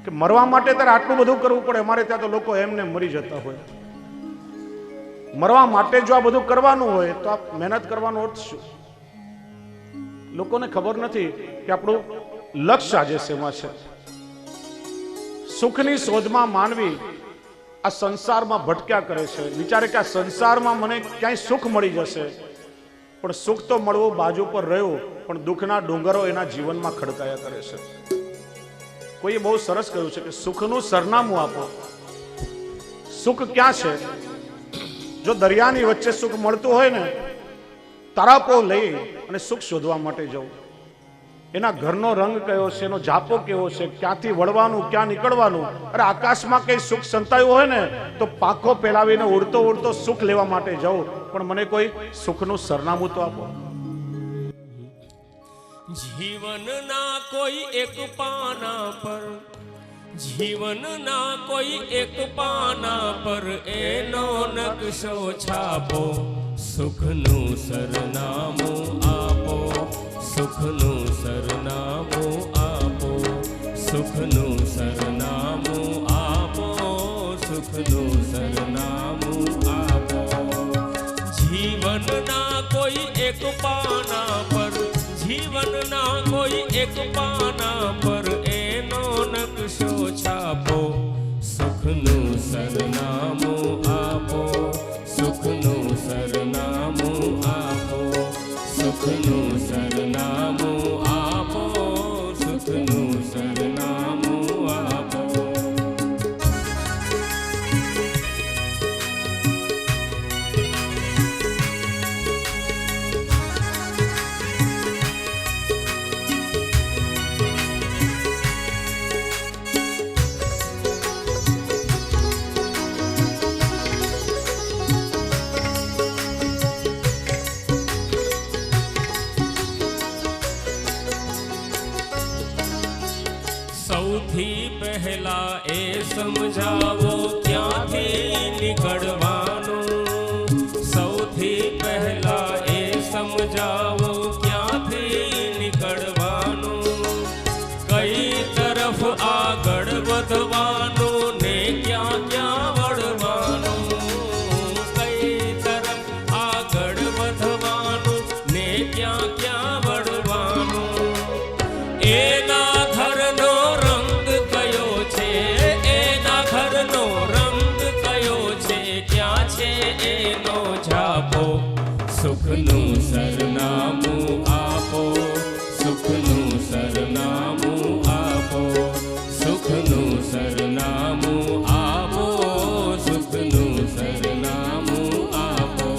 કે મરવા માટે તારે આટલું બધું કરવું પડે? અમારે ત્યાં તો લોકો એમને મરી જતા હોય. મરવા માટે જો આ બધું કરવાનું હોય તો આ મહેનત કરવાનો અર્થ શું? લોકોને ખબર નથી કે આપણું લક્ષ્ય આજે શેમાં છે. સુખની શોધમાં માનવી આ સંસારમાં ભટક્યા કરે છે. વિચારે કે આ સંસારમાં મને ક્યાંય સુખ મળી જશે, પણ સુખ તો મળવું બાજુ પર રહ્યું, પણ દુઃખના ડુંગરો એના જીવનમાં ખડકાયા કરે છે. કોઈએ બહુ સરસ કહ્યું છે કે સુખનું સરનામું આપો. સુખ ક્યાં છે? જો દરિયાની વચ્ચે સુખ મળતું હોય ને તરાપો લઈ અને સુખ શોધવા માટે જવું. એના ઘરનો રંગ કયો છે, એનો જાપો કેવો છે, ક્યાંથી વળવાનું, ક્યાં નીકળવાનું. અરે આકાશમાં કઈ સુખ સંતાયું હોય ને તો પાંખો ફેલાવીને ઉડતો ઉડતો સુખ લેવા માટે જવું. પણ મને કોઈ સુખનું સરનામું તો આપો. જીવનના કોઈ એક પાના પર, જીવનના કોઈ એક પાના પર એનો નકશો છાપો. સુખનું સરનામું આપો, સુખનું સરનામું આપો, સુખનું સરનામું આપો, સુખનું સરનામું આપો. જીવનના કોઈ એક પાના પર, જીવનના કોઈ એક પાના પર એનો નકશો છાપો. સુખનું સરનામું આપો, સુખનું સરનામું આપો, સુખનું સરનામું આપો, સુખનું સરનામું આપો. સૌથી પહેલા એ સમજાવો ક્યાંથી નીકળવાનું. સૌથી પહેલા એ સમજાવો ક્યાંથી નીકળવાનું. કઈ તરફ આગળ વધવાનું ને ક્યાં ક્યાં વળવાનું. કઈ તરફ આગળ વધવાનું ને ક્યાં ક્યાં વળવાનું. એના ઘરનો રંગ કયો છે, એના ઘરનો રંગ કયો છે, ક્યાં છે એનો જાપો. સુખનું સરનામું આપો, સુખનું સરનામું આપો, સુખનું સરનામું આપો, સુખનું સરનામું આપો.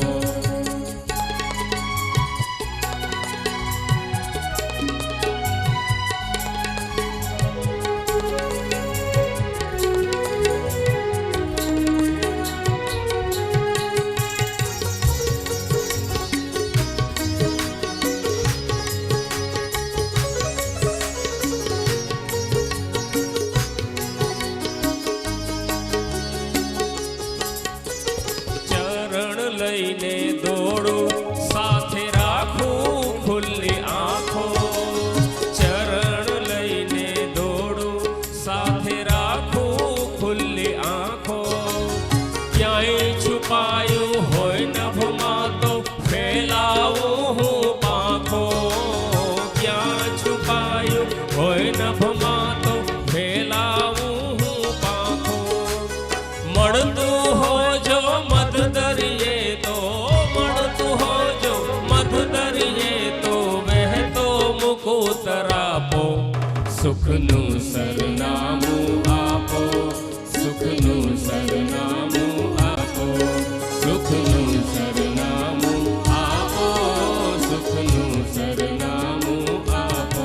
ચરણ લઈને દોડું, સાથે રાખું ખુલ્લી આંખો. ચરણ લઈને દોડું, સાથે રાખું ખુલ્લી આંખો. ક્યાંય છુપાયું હોય નભમાં તો ફેલાવું હું પાંખો. ક્યાં છુપાયું હોય નભમાં તો ફેલાવું હું પાંખો. મળતું હોજો મધ દરિયે તો, મળતું હોજો મધ દરિયે તો, વહેતો મૂકો તરાપો. સુખનું સરનામું આપો, સુખનું સરનામું આપો, સુખનું સરનામું આપો, સુખનું સરનામું આપો.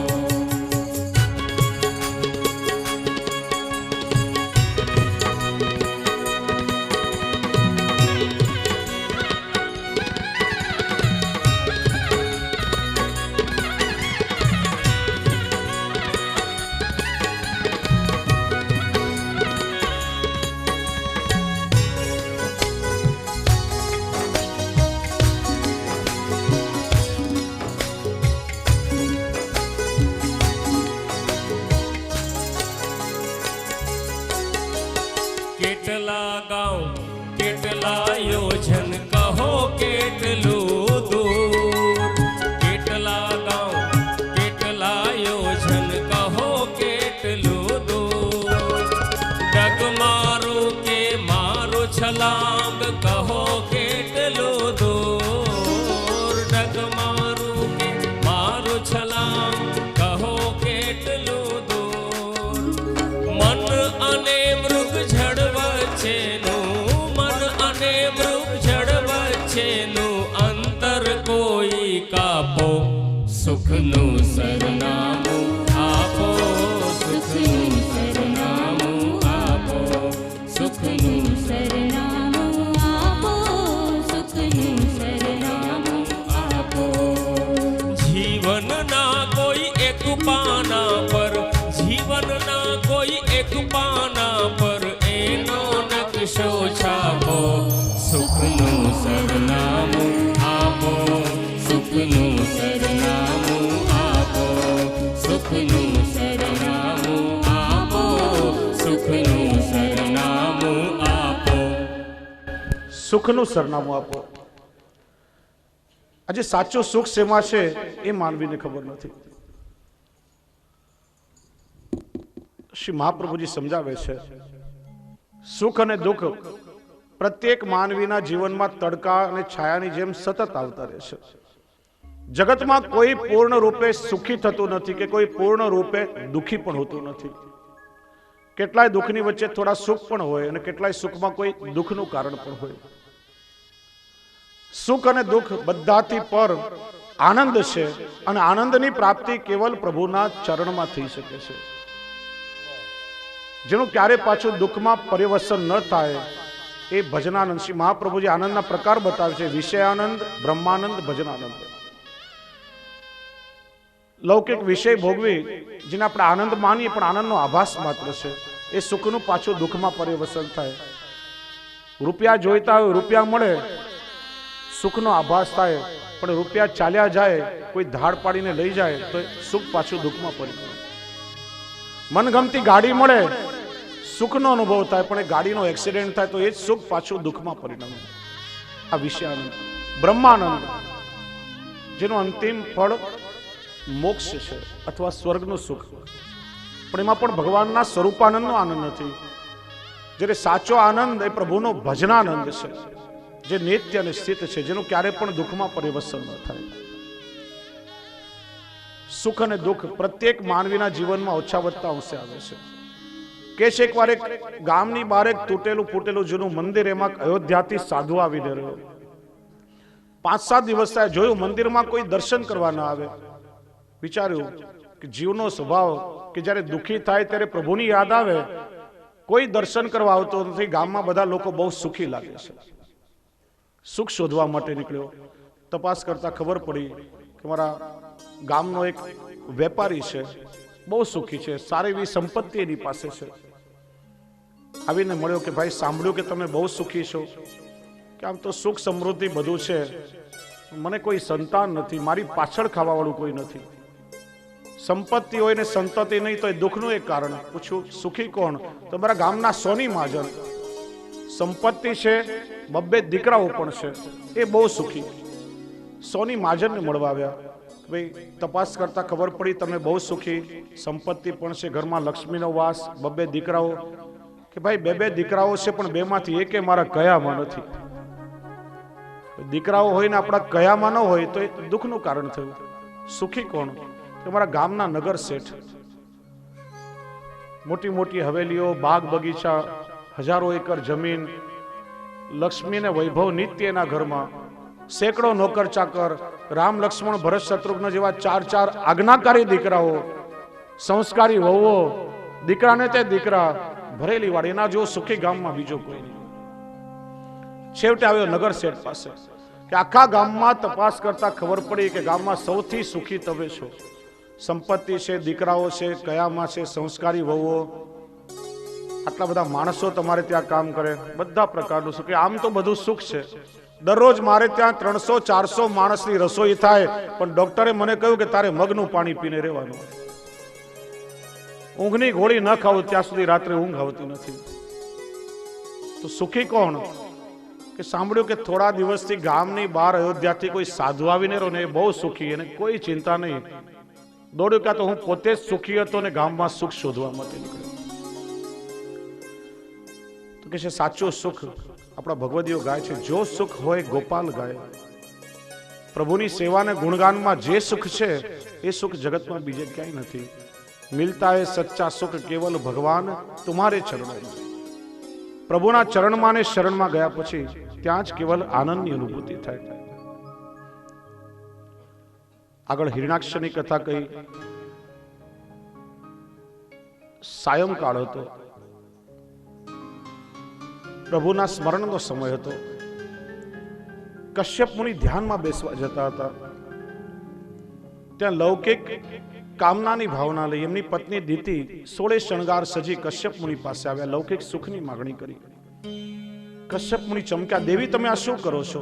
કેટલા ગાઉં, કેટલા યોજન, કહો કેટલું દૂર. કેટલા ગાઉં, કેટલા યોજન, કહો કેટલું દૂર. ડગ મારું કે મારું છલાંગ, કહો કેટલું દૂર. ડગ મારું કે મારું છલાંગ, કહો કેટલું દૂર. મન અને મૃગ જળ વચ્ચેનું, મન અને મૃગ જળ વચ્ચેનું અંતર કોઈ પાના પર એનો નકશો છાપો, સુખનું સરનામું આપો, સુખનું સરનામું આપો, સુખનું સરનામું આપો, સુખનું સરનામું આપો. સુખનું સરનામું આપો. આજે સાચું સુખ શેમાં છે એ માનવીને ખબર નથી. શ્રી મહાપ્રભુજી સમજાવે છે, સુખ અને દુઃખ પ્રત્યેક માનવીના જીવનમાં તડકા અને છાયાની જેમ સતત આવતા રહે છે. જગતમાં કોઈ પૂર્ણ રૂપે સુખી થતું નથી કે કોઈ પૂર્ણ રૂપે દુઃખી પણ હોતું નથી. કેટલાય દુઃખની વચ્ચે થોડા સુખ પણ હોય અને કેટલાય સુખમાં કોઈ દુઃખનું કારણ પણ હોય. સુખ અને દુઃખ બધાથી પર આનંદ છે અને આનંદની પ્રાપ્તિ કેવલ પ્રભુના ચરણમાં થઈ શકે છે. જેનું ક્યારે પાછું દુઃખમાં પરિવર્તન ન થાય એ ભજનાનંદ. શ્રી મહાપ્રભુજી આનંદના પ્રકાર બતાવે છે, વિષયાનંદ, બ્રહ્માનંદ, ભજનાનંદ. લૌકિક વિષય ભોગવી જેને આપણે આનંદ માનીએ પણ આનંદનો આભાસ માત્ર છે, એ સુખનું પાછું દુઃખમાં પરિવર્તન થાય. રૂપિયા જોઈતા હોય, રૂપિયા મળે, સુખનો આભાસ થાય, પણ રૂપિયા ચાલ્યા જાય, કોઈ ધાડ પાડીને લઈ જાય તો સુખ પાછું દુઃખમાં પરિણમે. મનગમતી ગાડી મળે, સુખનો અનુભવ થાય, પણ એ ગાડીનો એક્સિડન્ટ થાય તો એ જ સુખ પાછું દુઃખમાં પરિણમે. આ વિષયાનંદ. બ્રહ્માનંદ, જેનું અંતિમ ફળ મોક્ષ છે અથવા સ્વર્ગનું સુખ, પણ એમાં પણ ભગવાનના સ્વરૂપાનંદનો આનંદ નથી. જ્યારે સાચો આનંદ એ પ્રભુનો ભજનાનંદ છે, જે નિત્ય અને સ્થિત છે, જેનું ક્યારે પણ દુઃખમાં પરિવર્તન ન થાય. સુખ અને દુઃખ પ્રત્યેક માનવીના જીવનમાં ઓછા વધતા અંશે આવે છે. કે છે એકવાર એક ગામની બહાર એક તૂટેલું ફૂટેલું જૂનું મંદિર, એમાં અયોધ્યાથી સાધુ આવીને રહ્યો. 5-7 દિવસ થાય, જોયું મંદિરમાં કોઈ દર્શન કરવા ના આવે. વિચાર્યું કે જીવનો સ્વભાવ કે જ્યારે દુઃખી થાય ત્યારે પ્રભુની યાદ આવે, કોઈ દર્શન કરવા આવતો નથી. ગામમાં બધા લોકો બહુ સુખી લાગે છે. સુખ શોધવા માટે નીકળ્યો. તપાસ કરતા ખબર પડી કે મારા ગામનો એક વેપારી છે, બહુ સુખી છે, સારી એવી સંપત્તિ એની પાસે છે. આવીને મળ્યો કે ભાઈ, સાંભળ્યું કે તમે બહુ સુખી છો, કે આમ તો સુખ સમૃદ્ધિ બધું છે, મને કોઈ સંતાન નથી, મારી પાછળ ખાવા વાળું કોઈ નથી. સંપત્તિ હોય ને સંતતિ નહીં તો એ દુઃખનું એક કારણ. પૂછ્યું સુખી કોણ? તો મારા ગામના સોની મહાજન, સંપત્તિ છે, 2 દીકરાઓ પણ છે, એ બહુ સુખી. સોની મહાજનને મળવા આવ્યા. ભાઈ, તપાસ કરતા ખબર પડી તમે બહુ સુખી, સંપત્તિ પણ છે, ઘરમાં લક્ષ્મીનો વાસ, 2 દીકરાઓ. કે ભાઈ 2 દીકરાઓ છે, પણ 2માંથી એકે મારા કયામાં નથી. દીકરાઓ હોય ને આપણા કયામાં ન હોય તો એ દુઃખનું કારણ થયું. સુખી કોણ? કે મારા ગામના નગર શેઠ, મોટી મોટી હવેલીઓ, બાગ બગીચા, હજારો એકર જમીન, લક્ષ્મી ને વૈભવ નિત્ય એના ઘરમાં, સેંકડો નોકર ચાકર, રામ લક્ષ્મણ ભરત શત્રુઘ્ન જેવા 4 આજ્ઞાકારી દીકરાઓ, સંસ્કારી વહુઓ, દીકરાને તે દીકરા, ભરેલી વાડી. એના જેવો સુખી ગામમાં બીજો કોઈ નહીં. છેવટે આવ્યો નગર શેઠ પાસે કે આખા ગામમાં તપાસ કરતા ખબર પડી કે ગામમાં સૌથી સુખી તમે છો. સંપત્તિ છે, દીકરાઓ છે, કયામાં છે, સંસ્કારી વહુઓ, આટલા બધા માણસો તમારે ત્યાં કામ કરે, બધા પ્રકારનું સુખ. આમ તો બધું સુખ છે. દરરોજ મારે ત્યાં 300-400 માણસની રસોઈ થાય, પણ ડોક્ટરે મને કહ્યું કે તારે મગનું પાણી પીને રહેવાનું. ઊંઘની ગોળી ન ખાવું ત્યાં સુધી રાત્રે ઊંઘ આવતી નથી. તો સુખી કોણ? કે સાંભળ્યું કે થોડા દિવસથી ગામની બહાર અયોધ્યાથી કોઈ સાધુ આવીને રહ્યો ને, એ બહુ સુખી, એને કોઈ ચિંતા નહીં. દોડ્યું કે તો હું પોતે જ સુખી હતો ને ગામમાં સુખ શોધવા માટે નીકળ્યો. તો કે છે સાચું સુખ આપણા ભગવદીઓ ગાય છે, જો સુખ હોય ગોપાલ ગાય. પ્રભુની સેવાને ગુણગાનમાં જે સુખ છે એ સુખ જગતમાં બીજે ક્યાંય નથી. મિલતા હે સચ્ચા સુખ કેવલ ભગવાન તુમ્હારે ચરણોમાં. પ્રભુના ચરણમાં ને શરણમાં ગયા પછી ત્યાં જ કેવલ આનંદની અનુભૂતિ થાય. આગળ હિરણાક્ષની કથા કહી. સાયંકાળ હતો, પ્રભુના સ્મરણનો સમય હતો. કશ્યપ મુનિ ધ્યાનમાં બેસવા જતા હતા. ત્યાં લૌકિક કામનાની ભાવના લઈ એમની પત્ની દીતિ 16 શણગાર સજી કશ્યપ મુનિ પાસે આવ્યા, લૌકિક સુખની માગણી કરી. કશ્યપ મુનિ ચમક્યા, દેવી તમે આ શું કરો છો?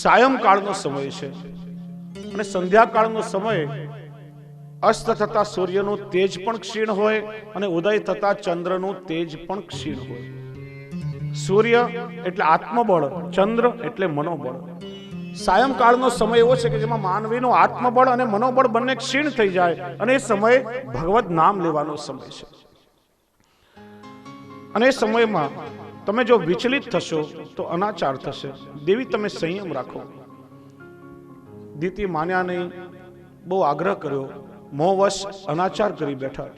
સાયંકાળનો સમય છે અને સંધ્યાકાળનો સમય અસ્ત થતા સૂર્યનું તેજ પણ ક્ષીણ હોય અને ઉદય થતા ચંદ્રનું તેજ પણ ક્ષીણ હોય. સૂર્ય એટલે આત્મબળ, ચંદ્ર એટલે મનોબળ. સાયંકાળનો સમય એવો છે કે જેમાં માનવીનું આત્મબળ અને મનોબળ બંને ક્ષીણ થઈ જાય અને એ સમય ભગવત નામ લેવાનો સમય છે. અને એ સમયમાં તમે જો વિચલિત થશો તો અનાચાર થશે. દેવી તમે સંયમ રાખો. દીતિ માન્યા નહીં, બહુ આગ્રહ કર્યો, મોહવશ અનાચાર કરી બેઠા.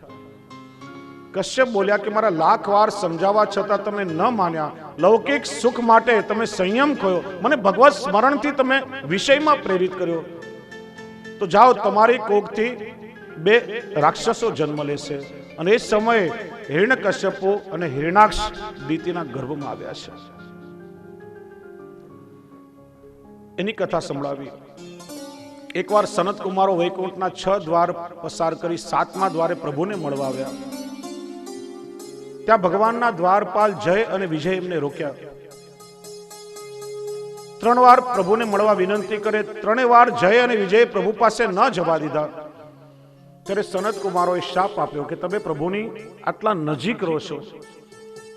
કશ્યપ બોલ્યા કે મારા લાખ વાર સમજાવવા છતાં તમે ન માન્યા. લૌકિક સુખ માટે તમે સંયમ ખોયો, મને ભગવત સ્મરણથી તમે વિષયમાં પ્રેરિત કર્યો. તો જાઓ, તમારી કોખથી 2 રાક્ષસો જન્મ લેશે. અને એ સમયે હિરણ્યકશ્યપુ અને હિરણાક્ષ દીતિના ગર્ભમાં આવ્યા છે. એની કથા સંભળાવી. એકવાર સનત કુમારો વૈકુંઠના 6 દ્વાર પસાર કરી 7મા દ્વારે પ્રભુને મળવા આવ્યા. ત્યાં ભગવાનના દ્વારપાલ જય અને વિજય એમને રોક્યા. 3 વાર પ્રભુને મળવા વિનંતી કરે, 3 વાર જય અને વિજય પ્રભુ પાસે ન જવા દીધા. ત્યારે સનત કુમારોએ શાપ આપ્યો કે તમે પ્રભુની આટલા નજીક રહો છો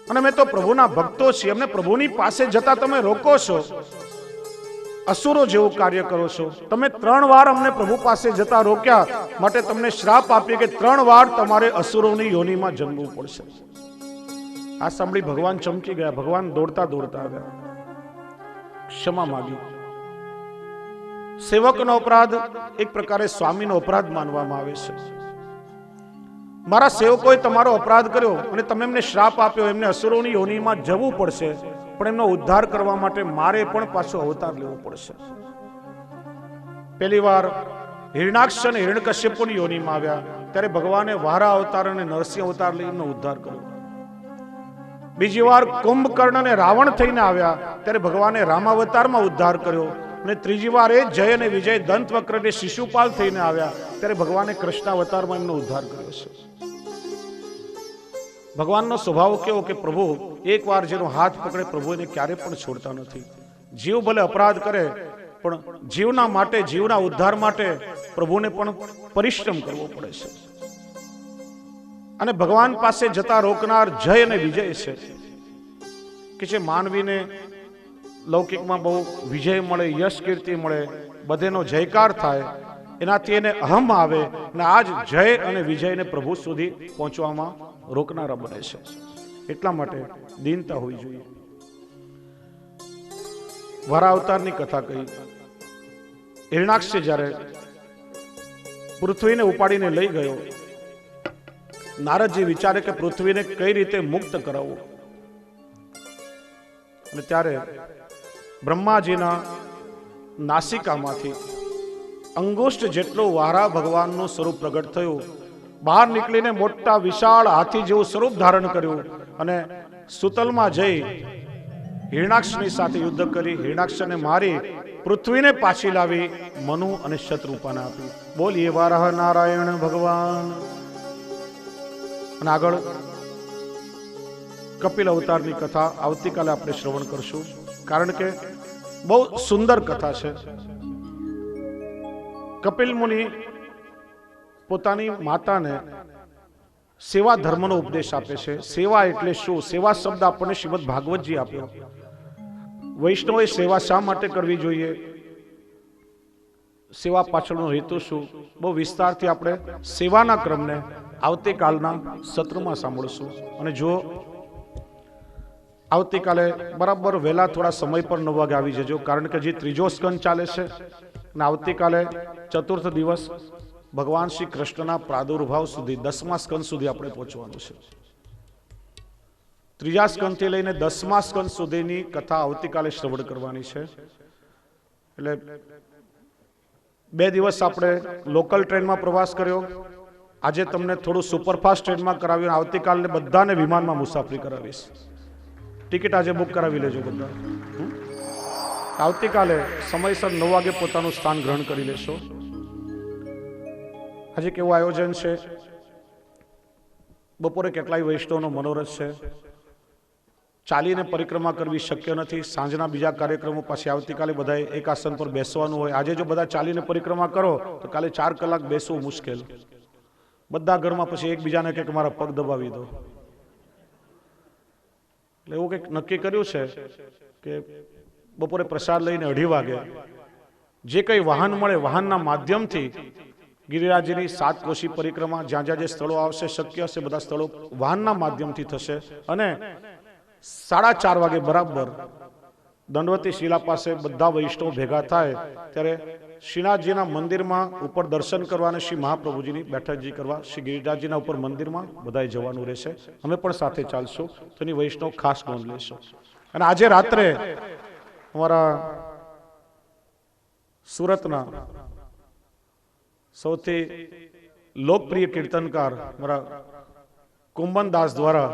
અને અમે તો પ્રભુના ભક્તો છીએ, અમને પ્રભુની પાસે જતા તમે રોકો છો, અસુરો જેવું કાર્ય કરો છો. તમે 3 વાર અમને પ્રભુ પાસે જતા રોક્યા, માટે તમને શ્રાપ આપીએ કે 3 વાર તમારે અસુરોની યોનિમાં જન્મવું પડશે. આ સાંભળી ભગવાન ચમકી ગયા. ભગવાન દોડતા દોડતા આવ્યા, ક્ષમા માંગી. સેવકનો અપરાધ એક પ્રકારે સ્વામીનો અપરાધ માનવામાં આવે છે. મારા સેવકોએ તમારો અપરાધ કર્યો અને તમે એમને શ્રાપ આપ્યો, એમને અસુરોની યોનિમાં જવું પડશે, પણ એમનો ઉદ્ધાર કરવા માટે મારે પણ પાછો અવતાર લેવો પડશે. પહેલી વાર હિરણાક્ષ અને હિરણ્યકશ્યપુની યોનિમાં આવ્યા, ત્યારે ભગવાને વારા અવતાર અને નરસિંહ અવતાર લઈ એમનો ઉદ્ધાર કર્યો. બીજી વાર કુંભકર્ણ અને રાવણ થઈને આવ્યા, ત્યારે ભગવાને રામાવતારમાં ઉદ્ધાર કર્યો. અને ત્રીજી વાર એ જય અને વિજય દંતવક્ર અને શિશુપાલ થઈને આવ્યા, ત્યારે ભગવાને કૃષ્ણાવતારમાં એમનો ઉદ્ધાર કર્યો છે. ભગવાનનો સ્વભાવ કેવો કે પ્રભુ એકવાર જેનો હાથ પકડે પ્રભુ એને ક્યારે પણ છોડતા નથી. જીવ ભલે અપરાધ કરે પણ જીવના માટે, જીવના ઉદ્ધાર માટે પ્રભુને પણ પરિશ્રમ કરવો પડે છે. અને ભગવાન પાસે જતા રોકનાર જય અને વિજય છે કે જે માનવીને લૌકિકમાં બહુ વિજય મળે, યશ કીર્તિ મળે, બધેનો જયકાર થાય, એનાથી એને અહમ આવે અને આજ જય અને વિજયને પ્રભુ સુધી પહોંચવામાં રોકનારા બને છે. એટલા માટે દીનતા હોવી જોઈએ. વરા અવતારની કથા કહી. હિરણાક્ષે જ્યારે પૃથ્વીને ઉપાડીને લઈ ગયો, નારદજી વિચારે કે પૃથ્વીને કઈ રીતે મુક્ત કરાવવું. અને ત્યારે બ્રહ્માજીના નાસિકામાંથી અંગુષ્ઠ જેટલું વારા ભગવાનનું સ્વરૂપ પ્રગટ થયું. બહાર નીકળીને મોટા વિશાળ હાથી જેવું સ્વરૂપ ધારણ કર્યું અને સુતલમાં જઈ હિરણાક્ષની સાથે યુદ્ધ કરી હિરણાક્ષને મારી પૃથ્વીને પાછી લાવી મનુ અને શતરૂપાને આપી. બોલીએ વારાહ નારાયણ ભગવાન. અને આગળ કપિલ અવતારની કથા આવતીકાલે આપણે શ્રવણ કરશું, કારણ કે બહુ સુંદર કથા છે. કપિલ મુનિ પોતાની માતાને સેવા ધર્મનો ઉપદેશ આપે છે. સેવા એટલે શું? સેવા શબ્દ આપણને શ્રીમદ ભાગવતજી આપ્યો. વૈષ્ણવે સેવા શા માટે કરવી જોઈએ, સેવા પાછળનો હેતુ શું, બહુ વિસ્તારથી આપણે સેવાના ક્રમને આવતીકાલના સત્રમાં સાંભળશું. અને જો આવતીકાલે બરાબર વહેલા થોડા સમય પર 9 વાગે આવી જજો, કારણ કે જે 3જો સ્કંદ ચાલે છે અને આવતીકાલે ચતુર્થ દિવસ ભગવાન શ્રી કૃષ્ણના પ્રાદુર્ભાવ સુધી 10મા સ્કંદ સુધી આપણે પહોંચવાનું છે. 3જા સ્કંદથી લઈને 10મા સ્કંદ સુધીની કથા આવતીકાલે શ્રવણ કરવાની છે. એટલે 2 દિવસ આપણે લોકલ ટ્રેનમાં પ્રવાસ કર્યો, આજે તમને થોડું સુપરફાસ્ટ ટ્રેનમાં કરાવ્યું, આવતીકાલે બધાને વિમાનમાં મુસાફરી કરાવીશ. ટિકિટ આજે બુક કરાવી લેજો બધા. આવતીકાલે સમયસર 9 વાગે પોતાનું સ્થાન ગ્રહણ કરી લેશો. આજે કેવું આયોજન છે, બપોરે કેટલાય વૈષ્ણવનો મનોરથ છે, ચાલીને પરિક્રમા કરવી શક્ય નથી, સાંજના બીજા કાર્યક્રમો પછી આવતીકાલે બધાએ એક આસન પર બેસવાનું હોય, આજે જો બધા ચાલીને પરિક્રમા કરો તો કાલે 4 કલાક બેસવું મુશ્કેલ, બધા ઘરમાં પછી એકબીજાને કે મારા પગ દબાવી દો, એટલે એવું કંઈક નક્કી કર્યું છે કે બપોરે પ્રસાદ લઈને 2:30 વાગે જે કંઈ વાહન મળે વાહનના માધ્યમથી ગિરિરાજની 7 કોશી પરિક્રમા જ્યાં જ્યાં જે સ્થળો આવશે શક્ય હશે બધા સ્થળો વાહનના માધ્યમથી થશે અને 4:30 વાગે બરાબર દંડવતી શિલા પાસે બધા વૈષ્ણવ ભેગા થાય ત્યારે શ્રીનાથજીના મંદિરમાં ઉપર દર્શન કરવા અને શ્રી મહાપ્રભુજીની બેઠકજી કરવા શ્રી ગિરિરાજજીના ઉપર મંદિરમાં બધાએ જવાનું રહેશે, અમે પણ સાથે ચાલશું, તેની વૈષ્ણવ ખાસ નોંધ લેશો. અને આજે રાત્રે અમારા સુરતના સૌથી લોકપ્રિય કીર્તનકાર મારા કુંબનદાસ દ્વારા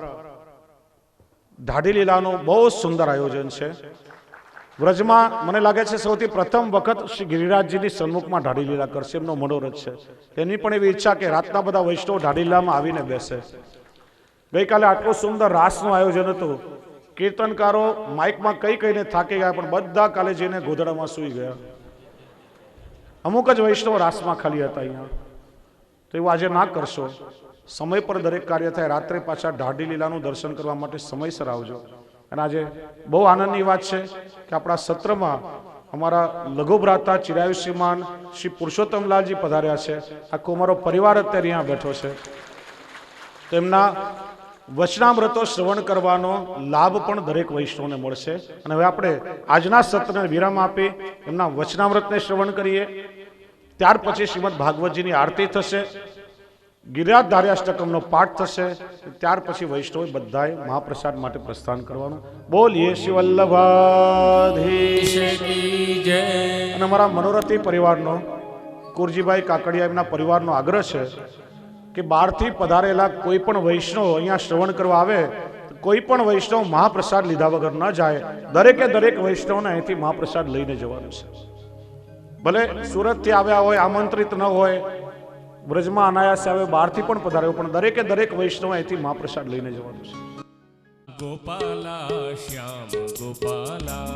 ઢાઢી લીલાનું બહુ સુંદર આયોજન છે. વ્રજમાં મને લાગે છે સૌથી પ્રથમ વખત શ્રી ગિરિરાજજીની સન્મુખમાં ઢાઢી લીલા કરશે, એમનો મનોરથ છે. એની પણ એવી ઈચ્છા કે રાતના બધા વૈષ્ણવ ઢાઢી લીલામાં આવીને બેસે. ગઈકાલે આટલું સુંદર રાસનું આયોજન હતું, કીર્તનકારો માઇકમાં કહીને થાકી ગયા પણ બધા કાલે જઈને ગોધડામાં સૂઈ ગયા. અમુક જ વૈષ્ણવ રાસમાં ખાલી હતા અહીંયા. તો એવું આજે ના કરશો, સમય પર દરેક કાર્ય થાય. રાત્રે પાછા ઢાઢી લીલાનું દર્શન કરવા માટે સમયસર આવજો. અને આજે બહુ આનંદની વાત છે કે આપણા સત્રમાં અમારા લઘુભ્રાતા ચિરાયુષ્યમાન શ્રી પુરુષોત્તમલાલજી પધાર્યા છે. આખો અમારો પરિવાર અત્યારે અહીંયા બેઠો છે. તેમના વચનામૃતો શ્રવણ કરવાનો લાભ પણ દરેક વૈષ્ણવને મળશે. અને હવે આપણે આજના સત્રને વિરામ આપી એમના વચનામૃતને શ્રવણ કરીએ. ત્યાર પછી શ્રીમદ ભાગવતજીની આરતી થશે, ગિરિરાજ ધાર્યાષ્ટકમનો પાઠ થશે. ત્યાર પછી વૈષ્ણવ બધાએ મહાપ્રસાદ માટે પ્રસ્થાન કરવાનું. બોલીએ શ્રી વલ્લભાધીશ કી જય. અને અમારા મનોરથી પરિવારનો કુરજીભાઈ કાકડિયા એમના પરિવારનો આગ્રહ છે કે બહારથી પધારેલા કોઈ પણ વૈષ્ણવ અહીંયા શ્રવણ કરવા આવે તો કોઈ પણ વૈષ્ણવ મહાપ્રસાદ લીધા વગર ન જાય. દરેક વૈષ્ણવને અહીંથી મહાપ્રસાદ લઈને જવાનું છે. ભલે સુરતથી આવ્યા હોય, આમંત્રિત ન હોય, વ્રજમાં અનાયાસે આવે, બહારથી પણ પધાર્યો, પણ દરેક વૈષ્ણવ અહીંથી મહાપ્રસાદ લઈને જવાનું છે. ગોપાલા શ્યામ ગોપાલા,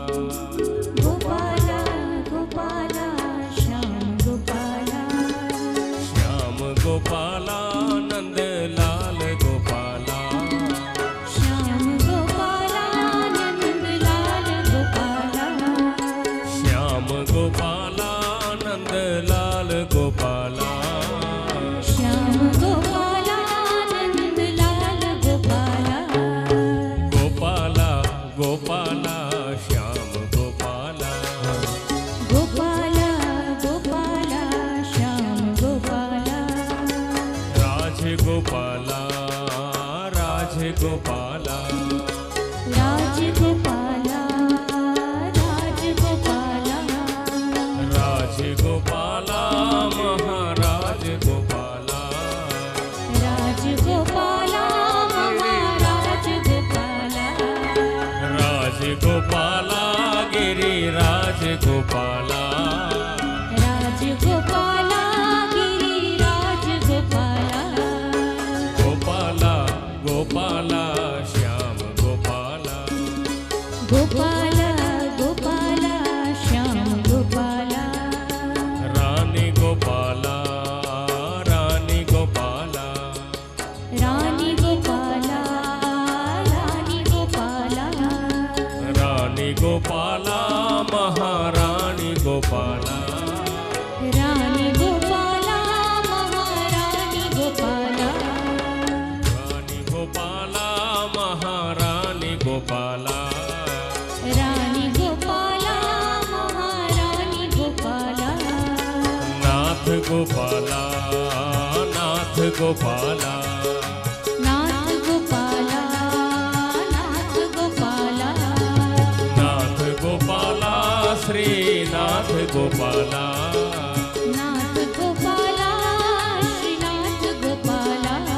ગોપાલા ગોપાલા શ્યામ ગોપાલા, શ્યામ ગોપાલા નંદલાલ ગોપાલા, શ્યામ ગોપાલા નંદલાલ ગોપાલા, શ્યામ ગોપાલા નંદલાલ ગોપાલા, શ્યામ ગોપાલા નંદલાલ ગોપાલા, ગોપાલા ગોપાલા શ્યામ ગોપાલા, ગોપાલા ગોપાલા શ્યામ ગોપાલા, રાજગોપાલા રાજગોપાલા, રાજગોપાલા રાજગોપાલા, રાજગોપાલા મહારાજ ગોપાલા, રાજગોપાલા મહારાજ ગોપાલા, રાજગોપાલા ગિરિરાજ ગોપાલા, રાજગોપાલા ગિરિરાજ ગોપાલા, ગોપાલા ગોપાલા શ્યામ ગોપાલા, ગોપાલા ગોપાલા શ્યામ ગોપાલા, રાની ગોપાલા રાની ગોપાલા, રાની ગોપાલા રાની ગોપાલા, રાની ગોપાલા મહારાણી ગોપાલા, રાની ગોપાલા મહારાણી ગોપાલા, રાની ગોપાલા મહારાણી ગોપાલા, રાની ગોપાલા મહારાણી ગોપાલા, નાથ ગોપાલા નાથ ગોપાલા, નાથ ગોપાલા નાથ ગોપાલા, નાથ ગોપાલા શ્રીનાથ ગોપાલા, નાથ ગોપાલા શ્રીનાથ ગોપાલા,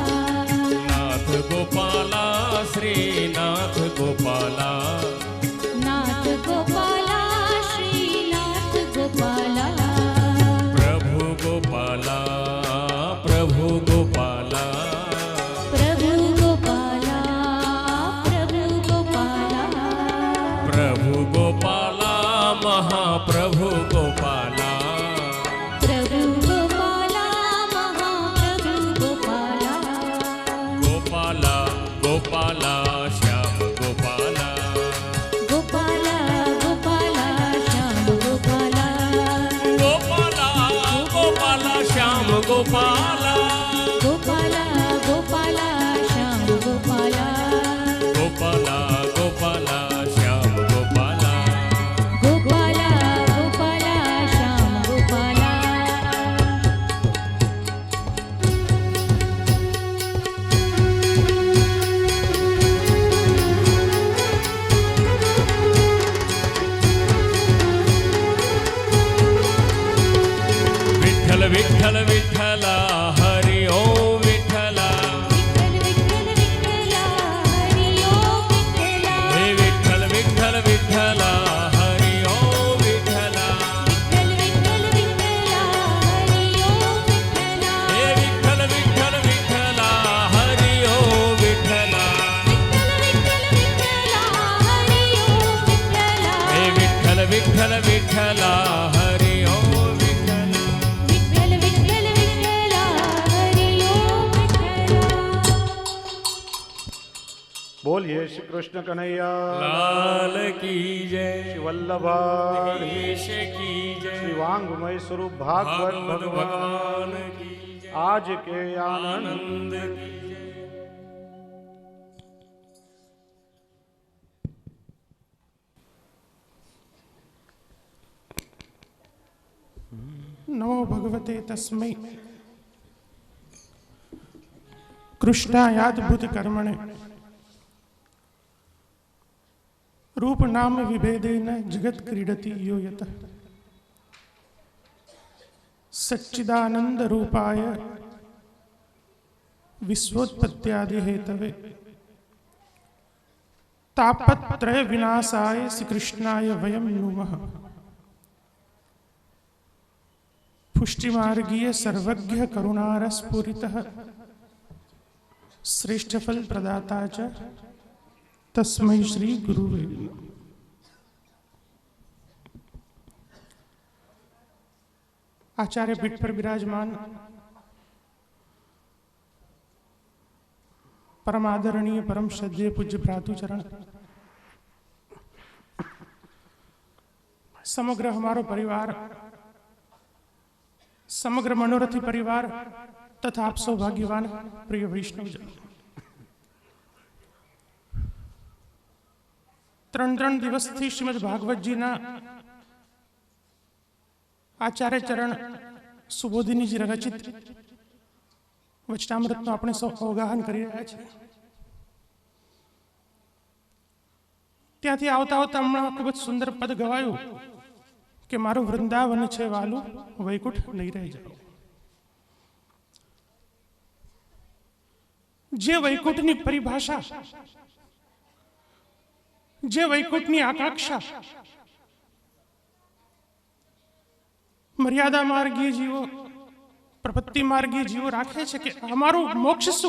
નાથ ગોપાલા શ્રીનાથ ગોપાલા, નાથ ગોપાલા શ્રીનાથ ગોપાલા, પ્રભુ ગોપાલા પ્રભુ ગોપાલા મહાપ્રભુ ગોપાલા પ્રભુ ગોપાલા મહાપ્રભુ ગોપાલા ગોપાલા ગોપાલા શ્યામ ગોપાલા ગોપાલા ગોપાલા શ્યામ ગોપાલા ગોપાલા ગોપાલા શ્યામ ગોપાલા ગોપાલા ગોપાલા શ્યામ ગોપાલા ગોપાલા ગોપાલા શ્યામ ગોપાલા ગોપાલા ગોપાલા શ્યામ ગોપાલા વિઠ્ઠલ વિઠ્ઠલ વિઠ્ઠલા હરિ ઓમ વિઠ્ઠલા વિઠ્ઠલ વિઠ્ઠલ વિઠ્ઠલા હરિ ઓમ વિઠ્ઠલા હે વિઠ્ઠલ વિઠ્ઠલ વિઠ્ઠલા હરિ ઓમ વિઠ્ઠલા વિઠ્ઠલ વિઠ્ઠલ વિઠ્ઠલા હરિ ઓમ વિઠ્ઠલા હે વિઠ્ઠલ વિઠ્ઠલ વિઠ્ઠલા હરિ ઓમ વિઠ્ઠલા હે વિઠ્ઠલ વિઠ્ઠલ વિઠ્ઠલા હરિ ઓમ વિઠ્ઠલા વિઠ્ઠલ વિઠ્ઠલ વિઠ્ઠલા હરિ ઓમ વિઠ્ઠલા બોલીએ શ્રી કૃષ્ણ કનૈયા લાલ કી જય શ્રી વલ્લભા દેશ કી જય શ્રી વાંગમય સ્વરૂપ ભાગવત ભાગવત ભગવાન ભગવાન કી જય આજ કે આનંદ આનંદ કી જય नमो भगवते तस्मै कृष्णायाद्भुत कर्मणे रूप नाम विभेदेन जगत क्रीडति यो यतः सच्चिदानंद रूपाय विश्वोत्पत्त्यादि हेतवे तापत्रय विनाशाय श्री कृष्णाय वयं नुमः पुष्टिमार्गीय सर्वज्ञ करुणारस्फुरितः श्रेष्ठ फल प्रदाता च तस्मै श्री गुरुवे नमः। आचार्य पीठ पर विराजमान परम आदरणीय परम श्रद्धेय पूज्य भ्रातुचरण समग्र हमारो परिवार समग्र मनोरथी परिवार तथा आप सौभाग्यवान प्रिय वैष्णवजन त्रण दिवसथी श्रीमद भागवतजीना आचार्य चरण सुबोधिनीजी रचित वचनामृतનું આપણે સૌ અવગાહન કરી રહ્યા છીએ ત્યાંથી આવતા આવતા હમણાં ખૂબ જ સુંદર પદ ગવાયું કે મારું વૃંદાવન છે વાલું વૈકુંઠ નહીં રહી જાઓ જે વૈકુંઠની પરિભાષા જે વૈકુંઠની આકાંક્ષા મર્યાદા માર્ગીય જીવો प्रपत्ति मार्गीय जीव राखे छे कि हमारो मोक्ष शू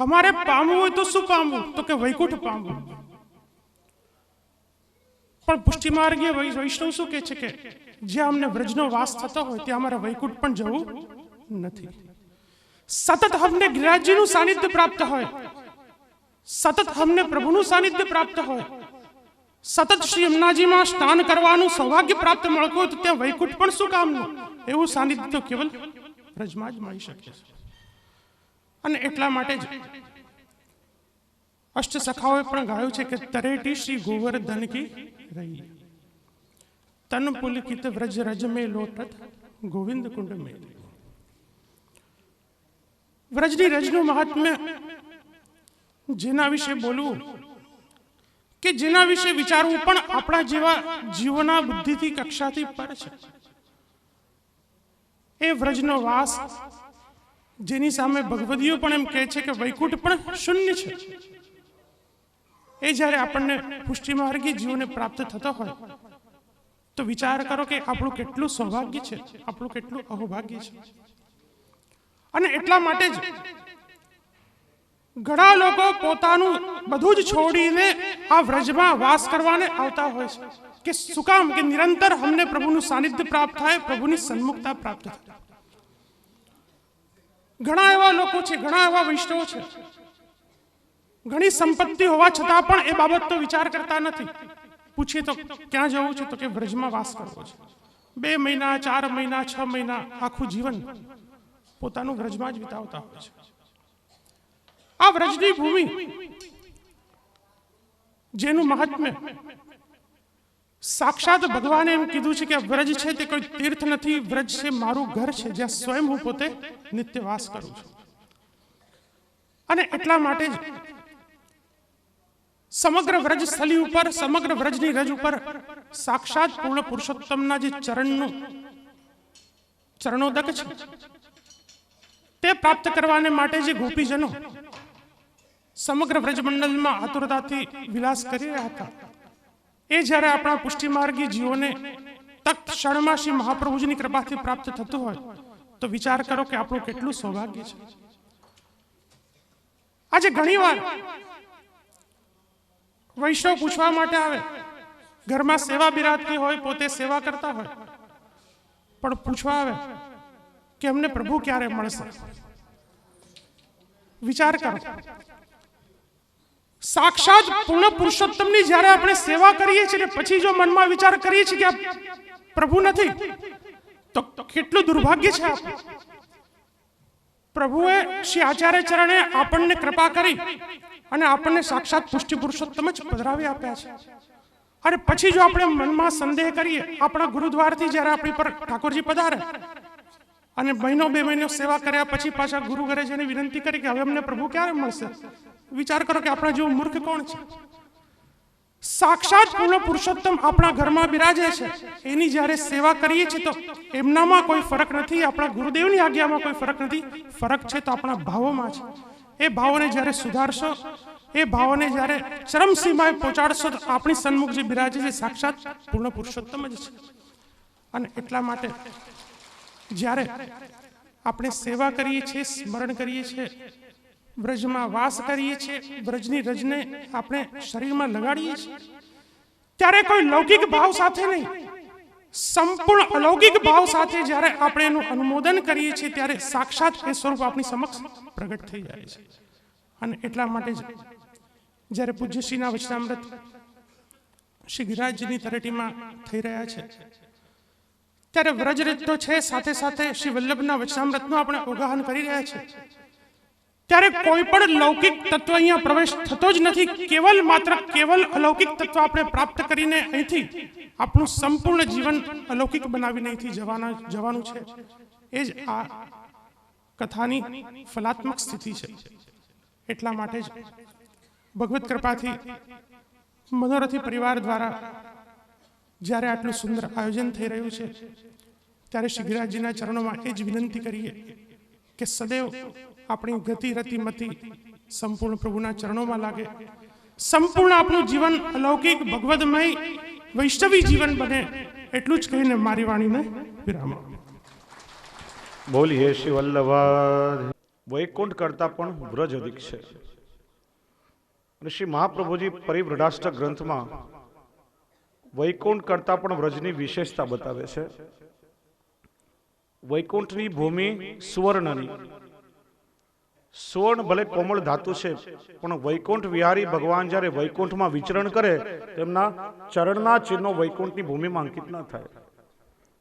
हमारे पामवू होय तो शू पामवू तो के वैकुंठ पामवू पण पुष्टि मार्गीय वैष्णव शू कहे छे कि जे हमने व्रजनो वास थतो होय त्यां अमारे वैकुंठ पण जवू नथी सतत हमने गिरिराजजीनुं सानिध्य प्राप्त होय सतत हमने प्रभुनुं सानिध्य प्राप्त होय सतत श्री यमुनाजी में स्नान करवानुं सौभाग्य प्राप्त मळतुं होय तो त्यां वैकुंठ पण शुं कामनुं એવું સાનિધ્ય તો કેવલ વ્રજમાં જ મળી શકે છે અને એટલા માટે જ અષ્ટ સખાઓએ પણ ગાયું છે કે તરેટી શ્રી ગોવર્ધન કી રહી તન પુલકિત વ્રજ રજ મે લોટત ગોવિંદ કુંડ મે વ્રજની રજનું મહાત્મ્ય જેના વિશે બોલવું કે જેના વિશે વિચારવું પણ આપણા જેવા જીવોના બુદ્ધિથી કક્ષાથી પર છે એ વ્રજનો વાસ જેની સામે ભગવદીઓ પણ એમ કહે છે કે વૈકુંઠ પણ શૂન્ય છે એ જ્યારે આપણને પુષ્ટિમાર્ગી જીવને પ્રાપ્ત થતો હોય તો વિચાર કરો કે આપણું કેટલું સૌભાગ્ય છે આપણું કેટલું અહોભાગ્ય છે અને એટલા માટે જ ઘણા લોકો પોતાનું બધું જ છોડીને આ વ્રજમાં વાસ કરવાને આવતા હોય છે કે શું કામ કે નિરંતર અમને પ્રભુનું સાનિધ્ય પ્રાપ્ત થાય, પ્રભુની સન્મુખતા પ્રાપ્ત થાય. ઘણા એવા લોકો છે, ઘણા એવા વૈષ્ણવો છે, ઘણી સંપત્તિ હોવા છતાં પણ એ બાબતનો વિચાર કરતા નથી. પૂછીએ તો ક્યાં જવું છે, તો કે વ્રજમાં વાસ કરવો છે. 2 મહિના, 4 મહિના, 6 મહિના આખું જીવન પોતાનું વ્રજમાં જ વિતાવતા હોય છે. આ વ્રજની ભૂમિ જેનું મહાત્મ્ય સાક્ષાત ભગવાને એમ કીધું છે કે વ્રજ છે તે કોઈ તીર્થ નથી, વ્રજ છે મારું ઘર છે જ્યાં સ્વયં હું પોતે નિત્ય વાસ કરું છું. અને એટલા માટે જ સમગ્ર વ્રજ સ્થલી ઉપર, સમગ્ર વ્રજની રજ ઉપર સાક્ષાત પૂર્ણ પુરુષોત્તમના જે ચરણોદક છે તે પ્રાપ્ત કરવાને માટે જે ગોપીજનો સમગ્ર વ્રજમંડળમાં આતુરતાથી વિલાસ કરી રહ્યા હતા, એ જ્યારે આપણા પુષ્ટિમાર્ગી જીવોને તખ્ત ક્ષણમાં શ્રી મહાપ્રભુજીની કૃપાથી પ્રાપ્ત થતું હોય તો વિચાર કરો કે આપણું કેટલું સૌભાગ્ય છે. આજે ઘણીવાર વૈષ્ણવ પૂછવા માટે આવે, ઘરમાં સેવા બિરાજતી હોય, પોતે સેવા કરતા હોય, પણ પૂછવા આવે કે અમને પ્રભુ ક્યારે મળશે. વિચાર કરો, સાક્ષાત પૂર્ણ પુરુષોત્તમની જ્યારે આપણે સેવા કરીએ છીએ પછી જો મનમાં વિચાર કરીએ છીએ કે આ પ્રભુ નથી તો કેટલું દુર્ભાગ્ય છે આપણું. પ્રભુએ શ્રી આચાર્ય ચરણે આપણને કૃપા કરી અને આપણને સાક્ષાત પુષ્ટિ પુરુષોત્તમ જ પધરાવી આપ્યા છે. અને પછી જો આપણે મનમાં સંદેહ કરીએ, આપણા ગુરુદ્વારથી જ્યારે આપણી પર ઠાકોરજી પધારે અને 1 મહિનો 2 મહિનો સેવા કર્યા પછી પાછા ગુરુ ઘરે જઈને વિનંતી કરી કે હવે અમને પ્રભુ ક્યારે મળશે, વિચાર કરો કે આપણા જેવું મૂર્ખ કોણ છે. સાક્ષાત પૂર્ણ પુરુષોત્તમ આપણા ઘરમાં બિરાજે છે, એની જ્યારે સેવા કરીએ છીએ તો એમનામાં કોઈ ફરક નથી, આપણા ગુરુદેવની આજ્ઞામાં કોઈ ફરક નથી. ફરક છે તો આપણા ભાવોમાં છે. એ ભાવોને જ્યારે સુધારશો, એ ભાવોને જ્યારે ચરમસીમાએ પહોંચાડશો તો આપણી સન્મુખ જે બિરાજે છે સાક્ષાત પૂર્ણ પુરુષોત્તમ જ છે. અને એટલા માટે જ્યારે આપણે સેવા કરીએ છીએ, સ્મરણ કરીએ છીએ, વ્રજમાં વાસ કરીએ છીએ, વ્રજની રજને આપણે શરીરમાં લગાડીએ છીએ, ત્યારે કોઈ લૌકિક ભાવ સાથે નહીં, સંપૂર્ણ અલૌકિક ભાવ સાથે જ્યારે આપણે એનું અનુમોદન કરીએ છીએ ત્યારે સાક્ષાત એ સ્વરૂપ આપણી સમક્ષ પ્રગટ થઈ જાય છે. અને એટલા માટે જ જ્યારે પૂજ્યશ્રીના વચનામૃત શ્રી ગિરિરાજજીની તળેટીમાં થઈ રહ્યા છે ત્યારે વ્રજ રજ તો છે, સાથે સાથે શ્રી વલ્લભના વચનામૃતનું આપણે અવગાહન કરી રહ્યા છે. ત્યારે કોઈ પણ લૌકિક તત્વ અહીંયા પ્રવેશ થતો જ નથી. કેવલ અલૌકિક તત્વ આપણે પ્રાપ્ત કરીને અહીંથી આપણું સંપૂર્ણ જીવન અલૌકિક બનાવીને અહીંથી જવાનું છે. એ જ આ કથાની ફલાત્મક સ્થિતિ છે. એટલા માટે જ ભગવત કૃપાથી મનોરથી પરિવાર દ્વારા જ્યારે આટલું સુંદર આયોજન થઈ રહ્યું છે ત્યારે શ્રી ગિરિરાજજીના ચરણોમાં એ જ વિનંતી કરીએ કે સદૈવ આપણી ગતિ રતિ મતિ સંપૂર્ણ પ્રભુના ચરણોમાં લાગે, સંપૂર્ણ આપણું જીવન અલૌકિક ભગવદમય વૈષ્ણવી જીવન બને, એટલું જ કહીને મારી વાણીને વિરામ. બોલીએ શ્રી વલ્લભ. વૈકુંઠ કરતા પણ વ્રજ અધિક છે. અને શ્રી મહાપ્રભુજી પરિવ્રઢાષ્ટક ગ્રંથમાં વૈકુંઠ કરતા પણ વ્રજની વિશેષતા બતાવે છે. વૈકુંઠની ભૂમિ સુવર્ણની, સુવર્ણ ભલે કોમળ ધાતુ છે પણ વૈકુંઠ વિહારી ભગવાન જ્યારે વૈકુંઠમાં વિચરણ કરે તેમના ચરણના ચિહ્નો વૈકુંઠની ભૂમિમાં અંકિત ન થાય.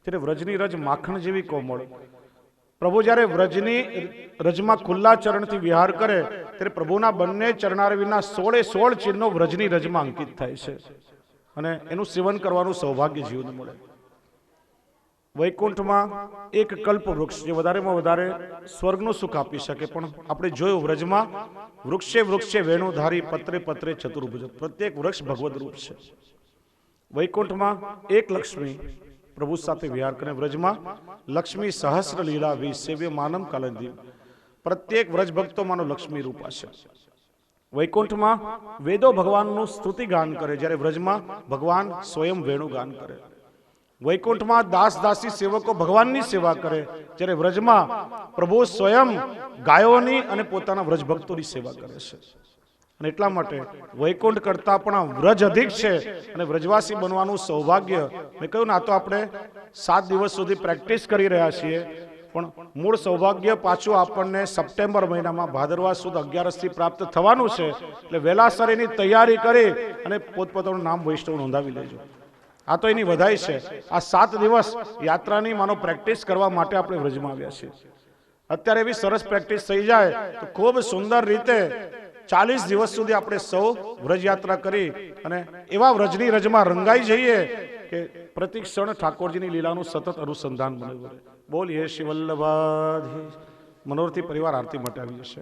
ત્યારે વ્રજની રજ માખણ જેવી કોમળ. પ્રભુ જ્યારે વ્રજની રજમાં ખુલ્લા ચરણથી વિહાર કરે ત્યારે પ્રભુના બંને ચરણારવિંદના 16 ચિહ્નો વ્રજની રજમાં અંકિત થાય છે અને એનું સેવન કરવાનું સૌભાગ્ય જીવન મળે. વૈકુંઠમાં એક કલ્પ વૃક્ષ જે વધારેમાં વધારે સ્વર્ગનું સુખ આપી શકે, પણ આપણે જોયું વ્રજમાં વૃક્ષે વેણુધારી, પત્રે પત્રે ચતુર્ભુજ, પ્રત્યેક વૃક્ષ ભગવદ રૂપ છે. વૈકુંઠમાં એક લક્ષ્મી પ્રભુ સાથે વિહાર કરે, વ્રજમાં લક્ષ્મી સહસ્ર લીલા વી સેવ્ય માનમ કાલંદી, પ્રત્યેક વ્રજ ભક્તોમાંનું લક્ષ્મી રૂપ છે. વૈકુંઠમાં વેદો ભગવાનનું સ્તુતિ ગાન કરે, જ્યારે વ્રજમાં ભગવાન સ્વયં વેણુ ગાન કરે. વૈકુંઠમાં દાસ દાસી સેવકો ભગવાનની સેવા કરે, જ્યારે વ્રજમાં પ્રભુ સ્વયં ગાયોની અને પોતાના વ્રજ ભક્તોની સેવા કરે છે. અને એટલા માટે વૈકુંઠ કરતા પણ આ વ્રજ અધિક છે. અને વ્રજવાસી બનવાનું સૌભાગ્ય, મેં કહ્યું ને, આ તો આપણે 7 દિવસ સુધી પ્રેક્ટિસ કરી રહ્યા છીએ, પણ મૂળ સૌભાગ્ય પાછું આપણને સપ્ટેમ્બર મહિનામાં ભાદરવા સુદ 11 થી પ્રાપ્ત થવાનું છે. એટલે વહેલાસર એની તૈયારી કરી અને પોતપોતાનું નામ વૈષ્ણવ નોંધાવી લેજો. આ તો એની વધાઈ છે. આ 7 દિવસ યાત્રાની માનો પ્રેક્ટિસ કરવા માટે આપણે વ્રજમાં આવ્યા છીએ. અત્યારે એવી સરસ પ્રેક્ટિસ થઈ જાય તો ખૂબ સુંદર રીતે 40 દિવસ સુધી આપણે સૌ વ્રજ યાત્રા કરી અને એવા વ્રજની રજમાં રંગાઈ જઈએ કે પ્રતિ ક્ષણ ઠાકોરજીની લીલાનું સતત અનુસંધાન બને. બોલીએ શ્રી વલ્લભાધીશ. મનોરથી પરિવાર આરતી માટે આવી જશે.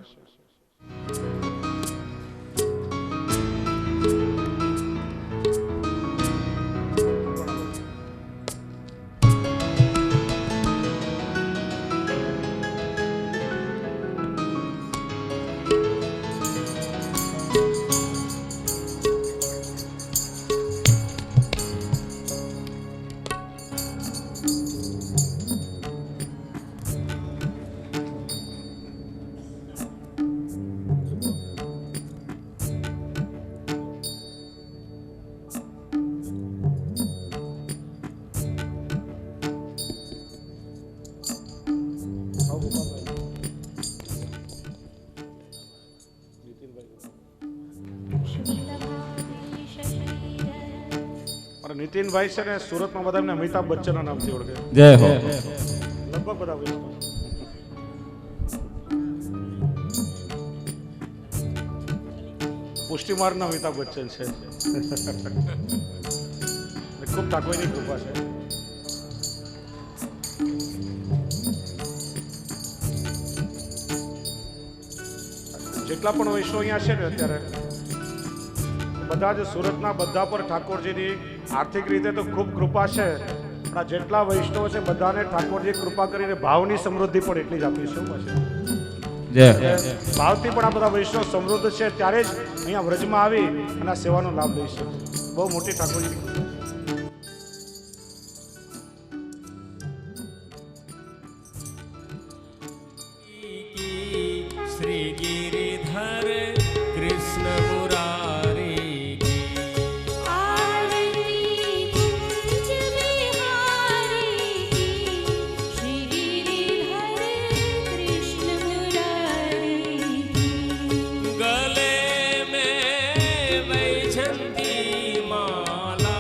નીતિનભાઈ છે ને, સુરતમાં બધા એમને અમિતાભ બચ્ચનના નામથી ઓળખે. જય હો. લગભગ બધા વૈષ્ણવ. પુષ્ટિમાર્ગના અમિતાભ બચ્ચન છે. ખૂબ ઠાકોરની કૃપા છે. જેટલા પણ વૈષ્ણવ અહીંયા છે ને અત્યારે, બધા જ સુરતના બધા પર ઠાકોરજીની આર્થિક રીતે તો ખૂબ કૃપા છે, પણ આ જેટલા વૈષ્ણવ છે બધાને ઠાકોરજી કૃપા કરીને ભાવની સમૃદ્ધિ પણ એટલી જ આપી છે. ભાવથી પણ આ બધા વૈષ્ણવ સમૃદ્ધ છે, ત્યારે જ અહીંયા વ્રજમાં આવી અને આ સેવાનો લાભ લઈ શકે. બહુ મોટી ઠાકોરજીની કૃપા. શ્રી ગિરિધર કૃષ્ણ મુરારી आरती कुंज विहारी की श्री गिरिधर कृष्ण मुरारी की गले में वैजंती माला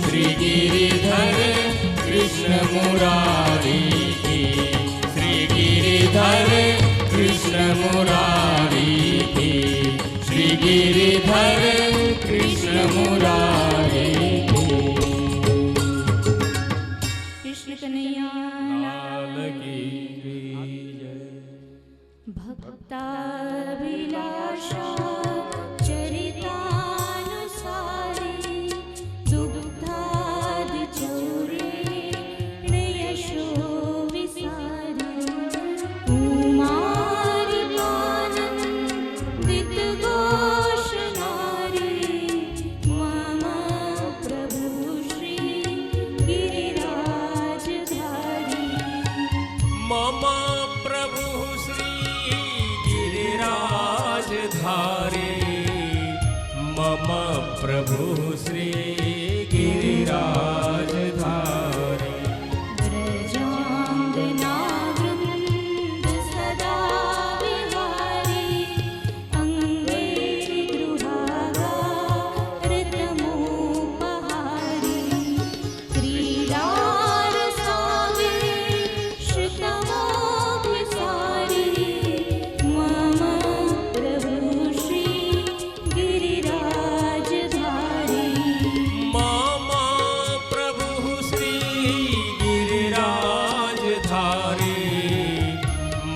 श्री गिरिधर कृष्ण मुरारी की, श्री गिरिधर कृष्ण मुरारी की, श्री गिरिधर कृष्ण मुरारी की। कृष्ण कन्हैया लाल की जय। भक्ताभिलाषा चरितानुसारी दुग्धादिचौरे यशो विसारी कुमारिकानन्दितघोषनारी मम प्रभु श्री गिरिराजधारी मम प्रभु श्री गिरिराजधारी, मम प्रभु श्री गिरिराजधारी। व्रजाङ्गनावृन्द सदा विहारी अङ्गे गृहागारितमोपहारी क्रीडारसावेशितमोऽभिसारी मम प्रभु श्री गिरिराजधारी मम प्रभु श्री गिरिराजधारी,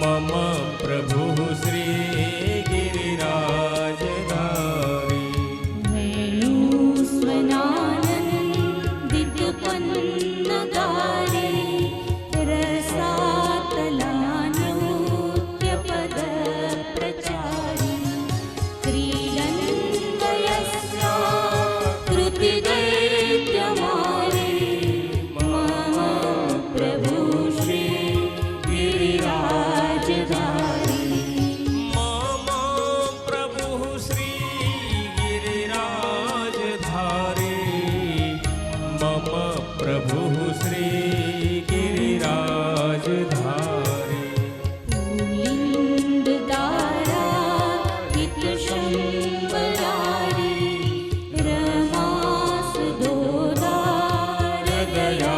मम प्रभु श्री गिरिराजधारी। वेणुस्वनानन्दितपन्नगारी रसातलानोद्यपदप्रचारी क्रीडन्वयस्या कृतिदैत्यमारी मम प्रभु श्री गिरिराजधारी मम प्रभु श्री गिरिराजधारी, मम प्रभु श्री गिरिराजधारी। पुलिन्ददारा हितशम्बरारी रमासुदोदारदया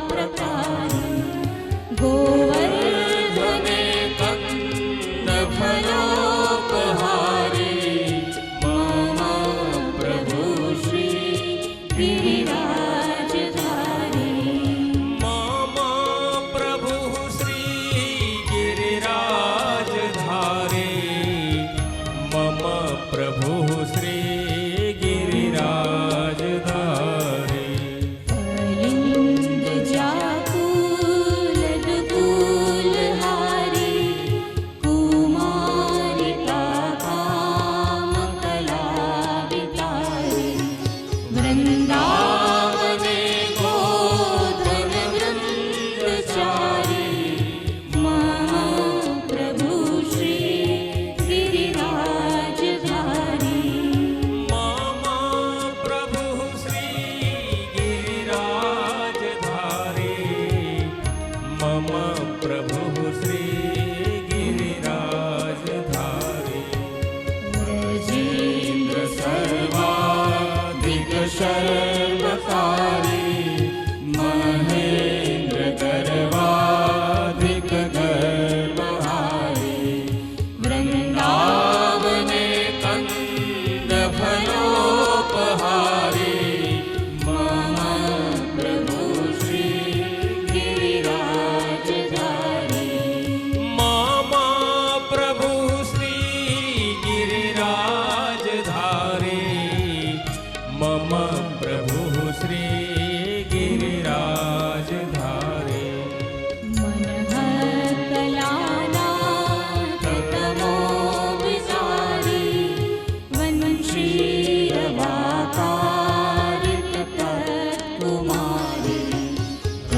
प्रकारी गोवर्धने कन्दफलोपहारी मम प्रभु श्री गिरिराजधारी मम प्रभु श्री गिरिराजधारी, मम प्रभु श्री गिरिराजधारी। फलिन्दजाकुलदुकूलहारी कुमारिका कामकलावितारी वृन्दावने गोधनवृन्दचारी मम प्रभु श्री गिरिराजधारी मम प्रभु श्री गिरिराजधारी, मम प्रभु श्री गिरिराजधारी। व्रजेन्द्र सर्वाधिक सर्वकारी, महेन्द्र गर्वाधिक गर्वहारी वृन्दावने कन्दफलोपहारी मम प्रभु श्री गिरिराजधारी मम प्रभु श्री गिरिराजधारी, मम प्रभु श्री गिरिराजधारी। मनःकलानाथतमोविसारी वंशीयवाकारितकुमारी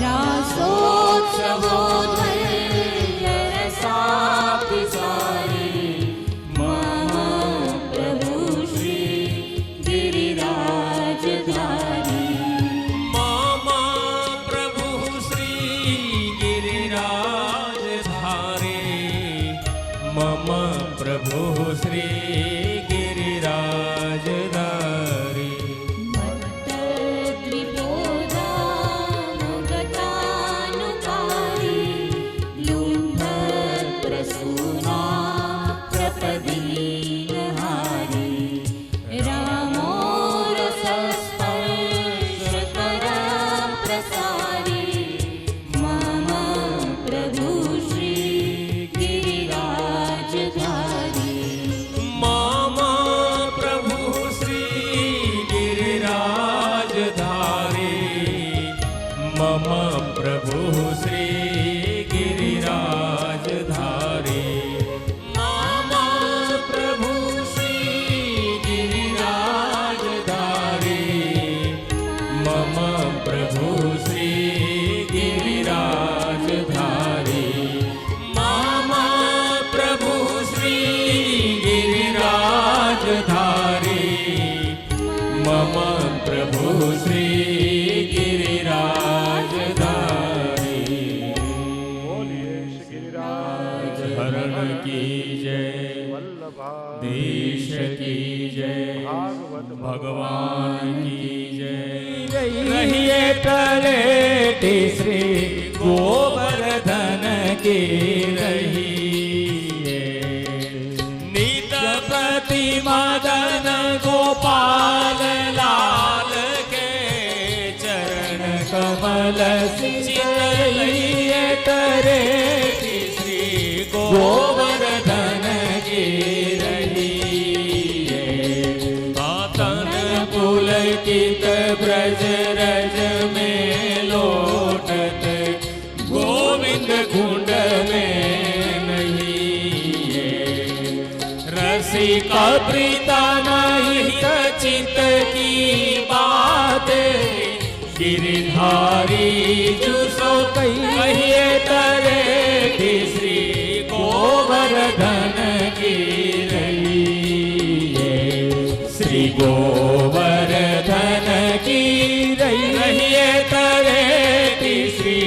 रासोत्सवोद्धर्यरसापिसारी मम प्रभु श्री गिरिराजधारी रहिए तलेटी श्री गोवर्धन की रहिए। नितपति मदन गोपाल लाल के चरण कमल चितलिए तलेटी श्री गोवर्धन की रहिए। तन पुलकित ब्रज रज में लोटत गोविंद कुंड में नहीं। रसिका प्रीतम हित चित की बात गिरधारी जुसो कहिए तलेटी श्री गोवर्धन की रहिए। श्री गोवर्धन की रहिए तलेटी श्री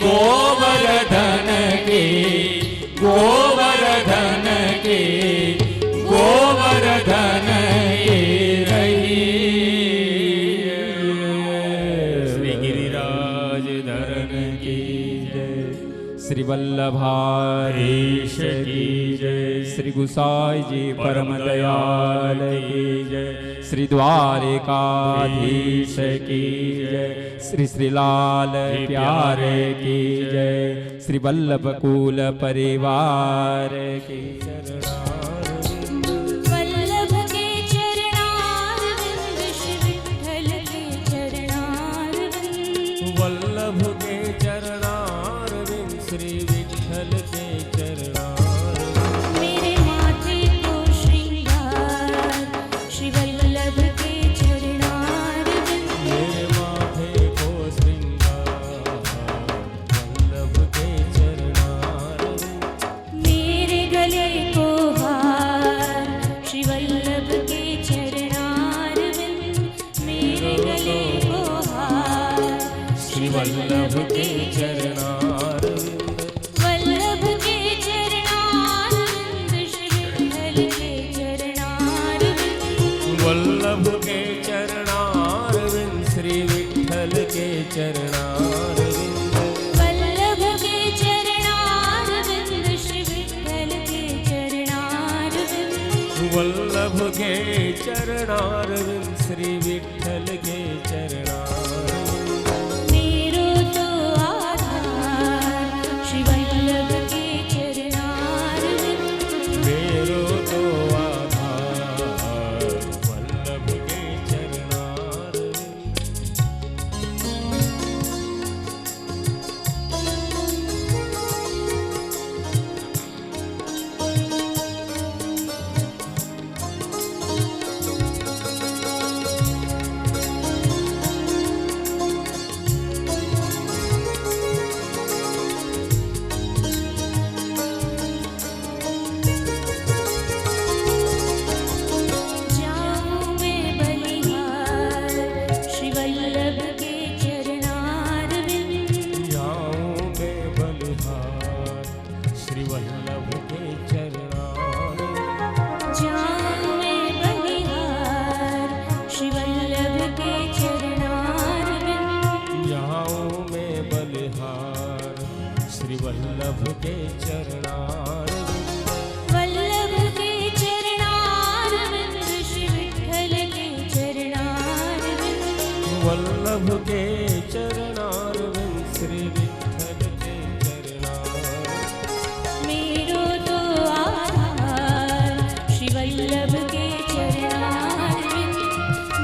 गोवर्धन की गोवर्धन की गोवर्धन की रहिए। श्री गिरिराज धरन की जय। श्री वल्लभाधीश की जय। श्री गुसाई जी परम दयाल की जय। श्री द्वारिकाधीश की जय। श्री श्रीलाल प्यारे की जय। श्री वल्लभ कुल परिवार की चरणारविंद। वल्लभ के चरणारविंद श्री विठ्ठल के चरणारविंद। वल्लभ के चरणारविंद श्री विठ्ठल के चरणारविंद। मेरे माथे को श्रृंगार श्री वल्लभ के चरणारविंद। मेरे माथे को श्रृंगार वल्लभ के चरणारविंद। मेरे गले को हार श्री वल्लभ के चरणारविंद। मेरे गले को हार श्री वल्लभ के चरणारविंद। वल्लभ के चरणारविंद श्री विठ्ठल के चरणारविंद। वल्लभ के चरणारविंद श्री विठ्ठल के चरणारविंद। वल्लभ के चरणारविंद श्री विठ्ठल के चरणारविंद। वल्लभ के चरणारविंद श्री विठ्ठल के चरणारविंद। मेरो तो आधार श्री वल्लभ के चरणारविंद। मेरो तो आधार वल्लभ के चरणारविंद। जाऊं मैं बलिहार श्री वल्लभ के चरणारविंद। जाऊं मैं बलिहार श्री वल्लभ के चरणारविंद। जाऊं मैं बलिहार श्री वल्लभ के चरणारविंद। जाऊं मैं बलिहार श्री वल्लभ के चरणारविंद। वल्लभ के चरणारविंद श्री विठ्ठल के चरणारविंद। वल्लभ के चरणारविंद श्री विठ्ठल के चरणारविंद। मेरो तो आधार श्री वल्लभ के चरणारविंद।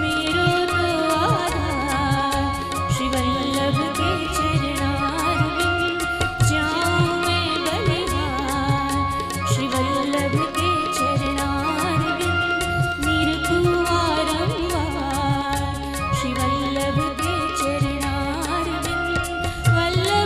मेरो तो आधार श्री वल्लभ के चरणारविंद। जाऊं मैं बलिहार श्री वल्लभ के चरणारविंद। निरकुआरंवार श्री वल्लभ के चरणारविंद। वल्लभ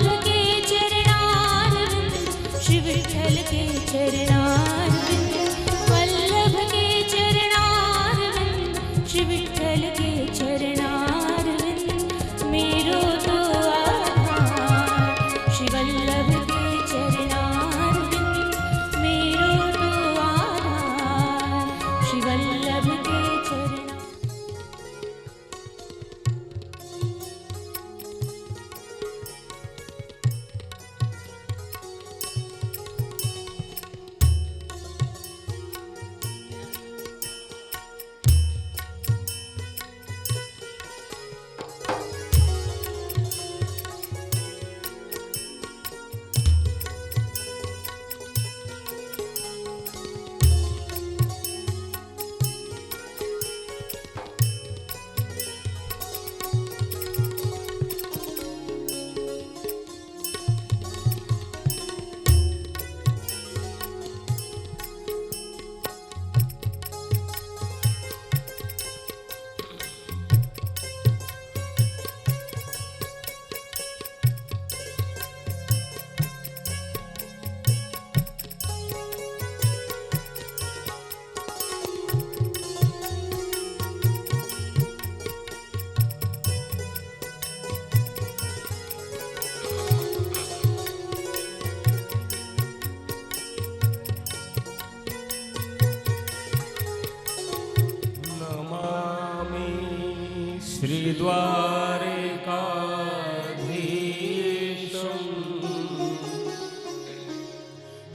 श्रीद्वारिकाधीशं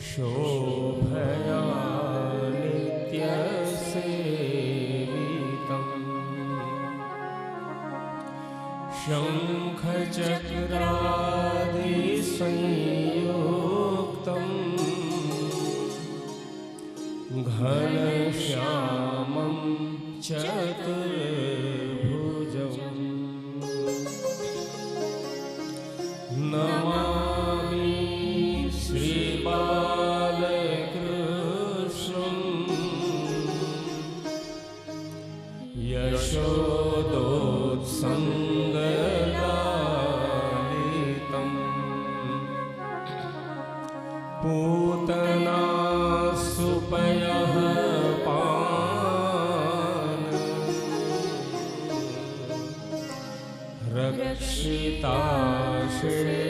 शोभया नित्यसेवितम् शङ्खचक्रादिसंयुक्तम् घनश्यामं चतुर्भुजम् नमामि श्रीबालकृष्णं यशोदोत्सङ्गलालितं पूतना सुपयः पान रक्षिता शेषबालकम्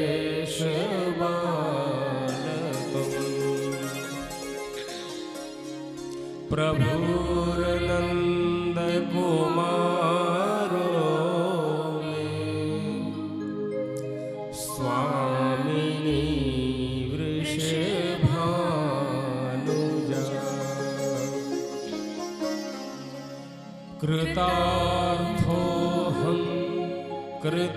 प्रभुर्नन्दकुमारो मे स्वामिनी वृषभानुजा कृतार्थोऽहं कृतार्थोऽहं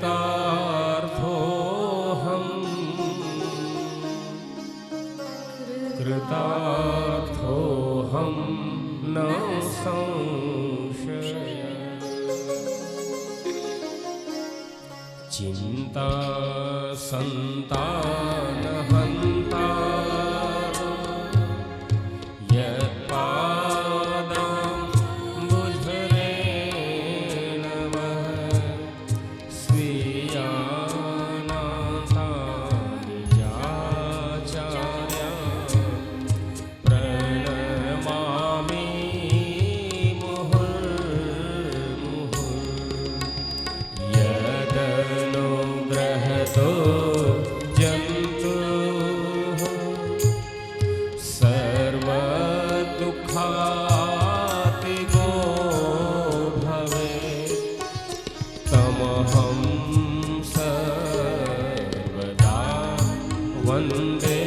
न संशय चिन्ता सन्तानहन्ता वन्दे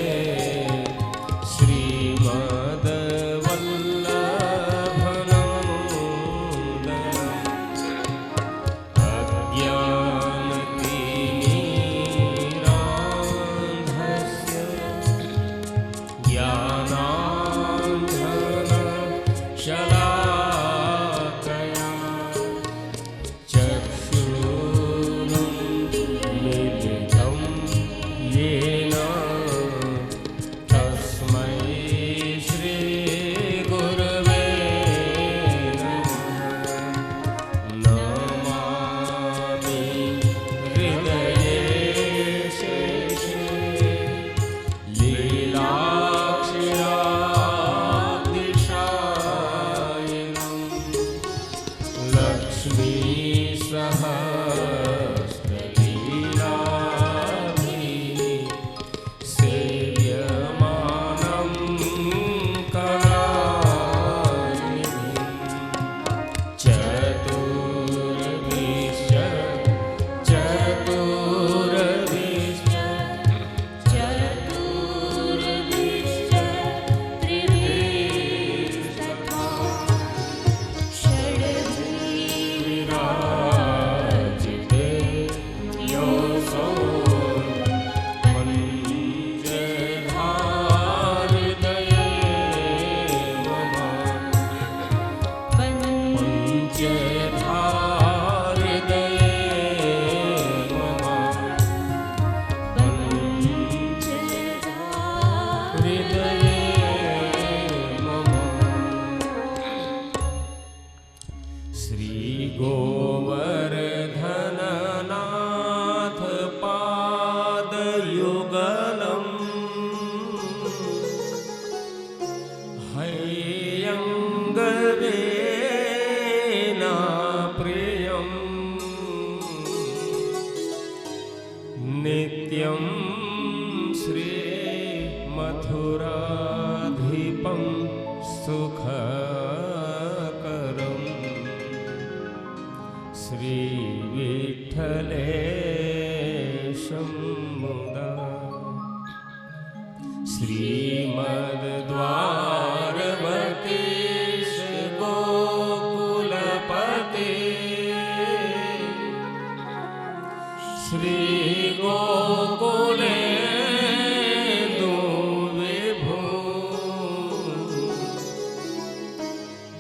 नित्यं श्रीमथुराधिपं सुखकरं श्रीवे શ્રી ગોકુલે વિભુ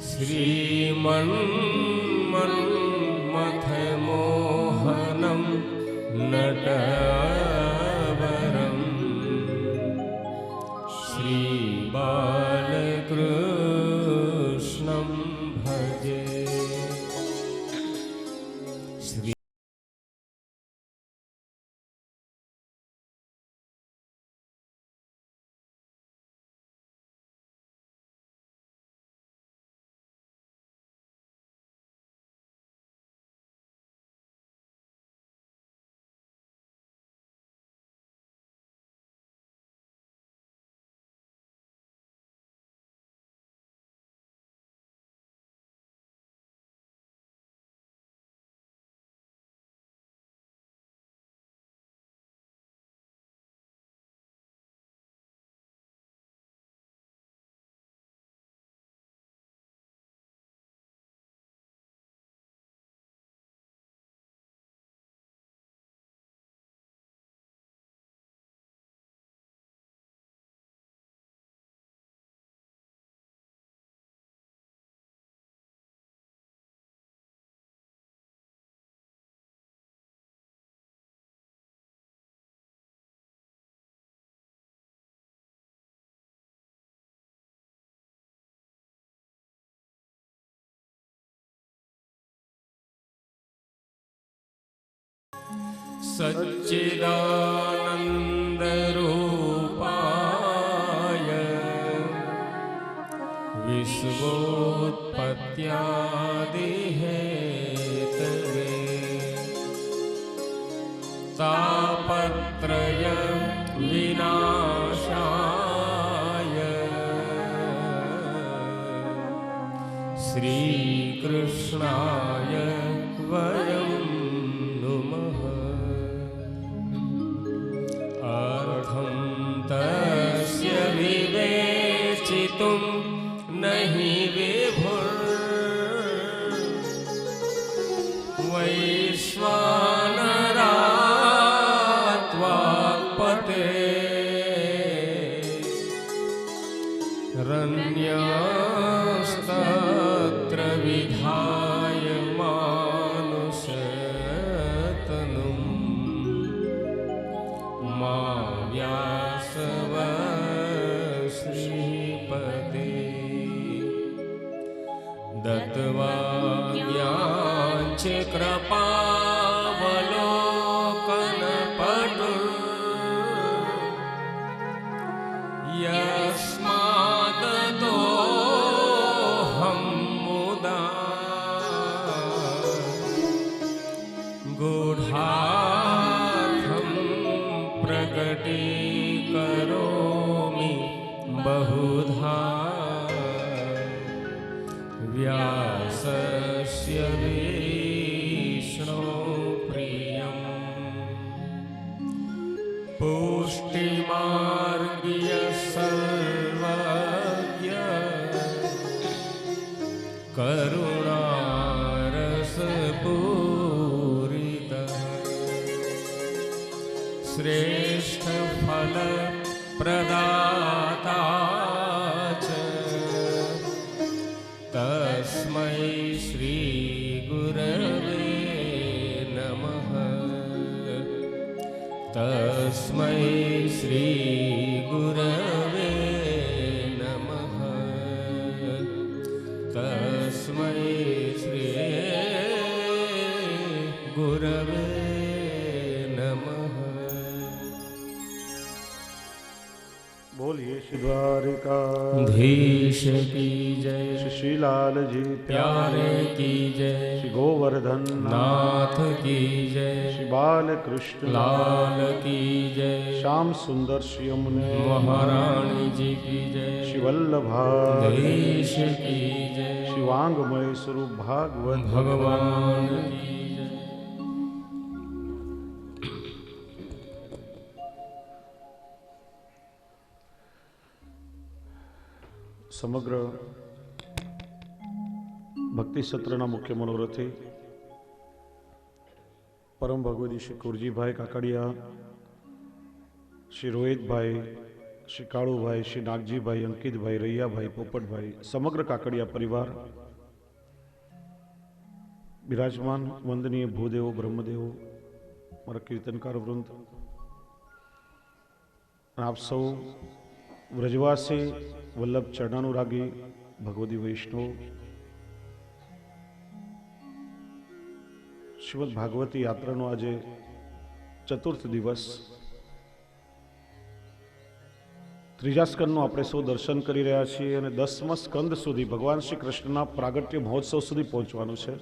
શ્રીમન્મથ મોહનમ નટવરમ શ્રી બાલકૃષ્ણમ ભજે. શ્રી સચ્ચિદાનંદ રૂપાય વિશ્વોત્પત્યાદિ હેતવે તાપત્રય વિનાશાય શ્રી કૃષ્ણાય વયમ નુમઃ. અર્થં તસ્ય વિવેચિતું નહિ વિભુર વૈશ્વાનરાત્વાપતે રન્યસ્તત્ર વિધાય માનુષતનું મા વ્યાસવ શ્રીપદે દત્વાજ્ઞાચ કૃપાવલોકનપટુર યસ્માદતોહં મુદા ગૂઢાર્થં પ્રગટીકરોમિ બહુધા વ્યાસસ્ય વિષ્ણો પ્રિયં પુષ્ટિમાર્ગીય સર્વજ્ઞ કરુણારસપૂરિત શ્રેષ્ઠ ફલ પ્રદાતા ચ તસ્મૈ શ્રી ગુરવે નમઃ. તસ્મૈ શ્રી ગુરવે નમઃ. તસ્મૈ શ્રી ગુરવે નમઃ. બોલીએ શ્રી દ્વારિકા ધીશ કી જય. શ્રી શ્રીલાલજી પ્યારે કી જય. શ્રી ગોવર્ધન નાથ કી જય. શ્રી બાલકૃષ્ણ લાલ કી જય. શ્યામ સુંદર શ્રી અમને મહારાણી જી કી જય. શ્રી વલ્લભા દેશ કી જય. શ્રી વાંગમય સ્વરૂપ ભાગવત ભગવાન કી જય. સમગ્ર ભક્તિ સત્રના મુખ્ય મનોરથી પરમ ભગવતી શ્રી કુરજીભાઈ કાકડિયા, શ્રી રોહિતભાઈ, શ્રી કાળુભાઈ, શ્રી નાગજીભાઈ, અંકિતભાઈ, રૈયાભાઈ, પોપટભાઈ, સમગ્ર કાકડિયા પરિવાર, બિરાજમાન વંદનીય ભૂદેવો, બ્રહ્મદેવો, મારા કીર્તનકાર વૃંદ, આપ સૌ વ્રજવાસી વલ્લભ ચરણાનુરાગી ભગવતી વૈષ્ણવ, શ્રીમદ ભાગવતી યાત્રાનો આજે ચતુર્થ દિવસ, ત્રીજા સ્કંદનું આપણે સૌ દર્શન કરી રહ્યા છીએ અને 10મા સ્કંદ સુધી ભગવાન શ્રી કૃષ્ણના પ્રાગટ્ય મહોત્સવ સુધી પહોંચવાનું છે.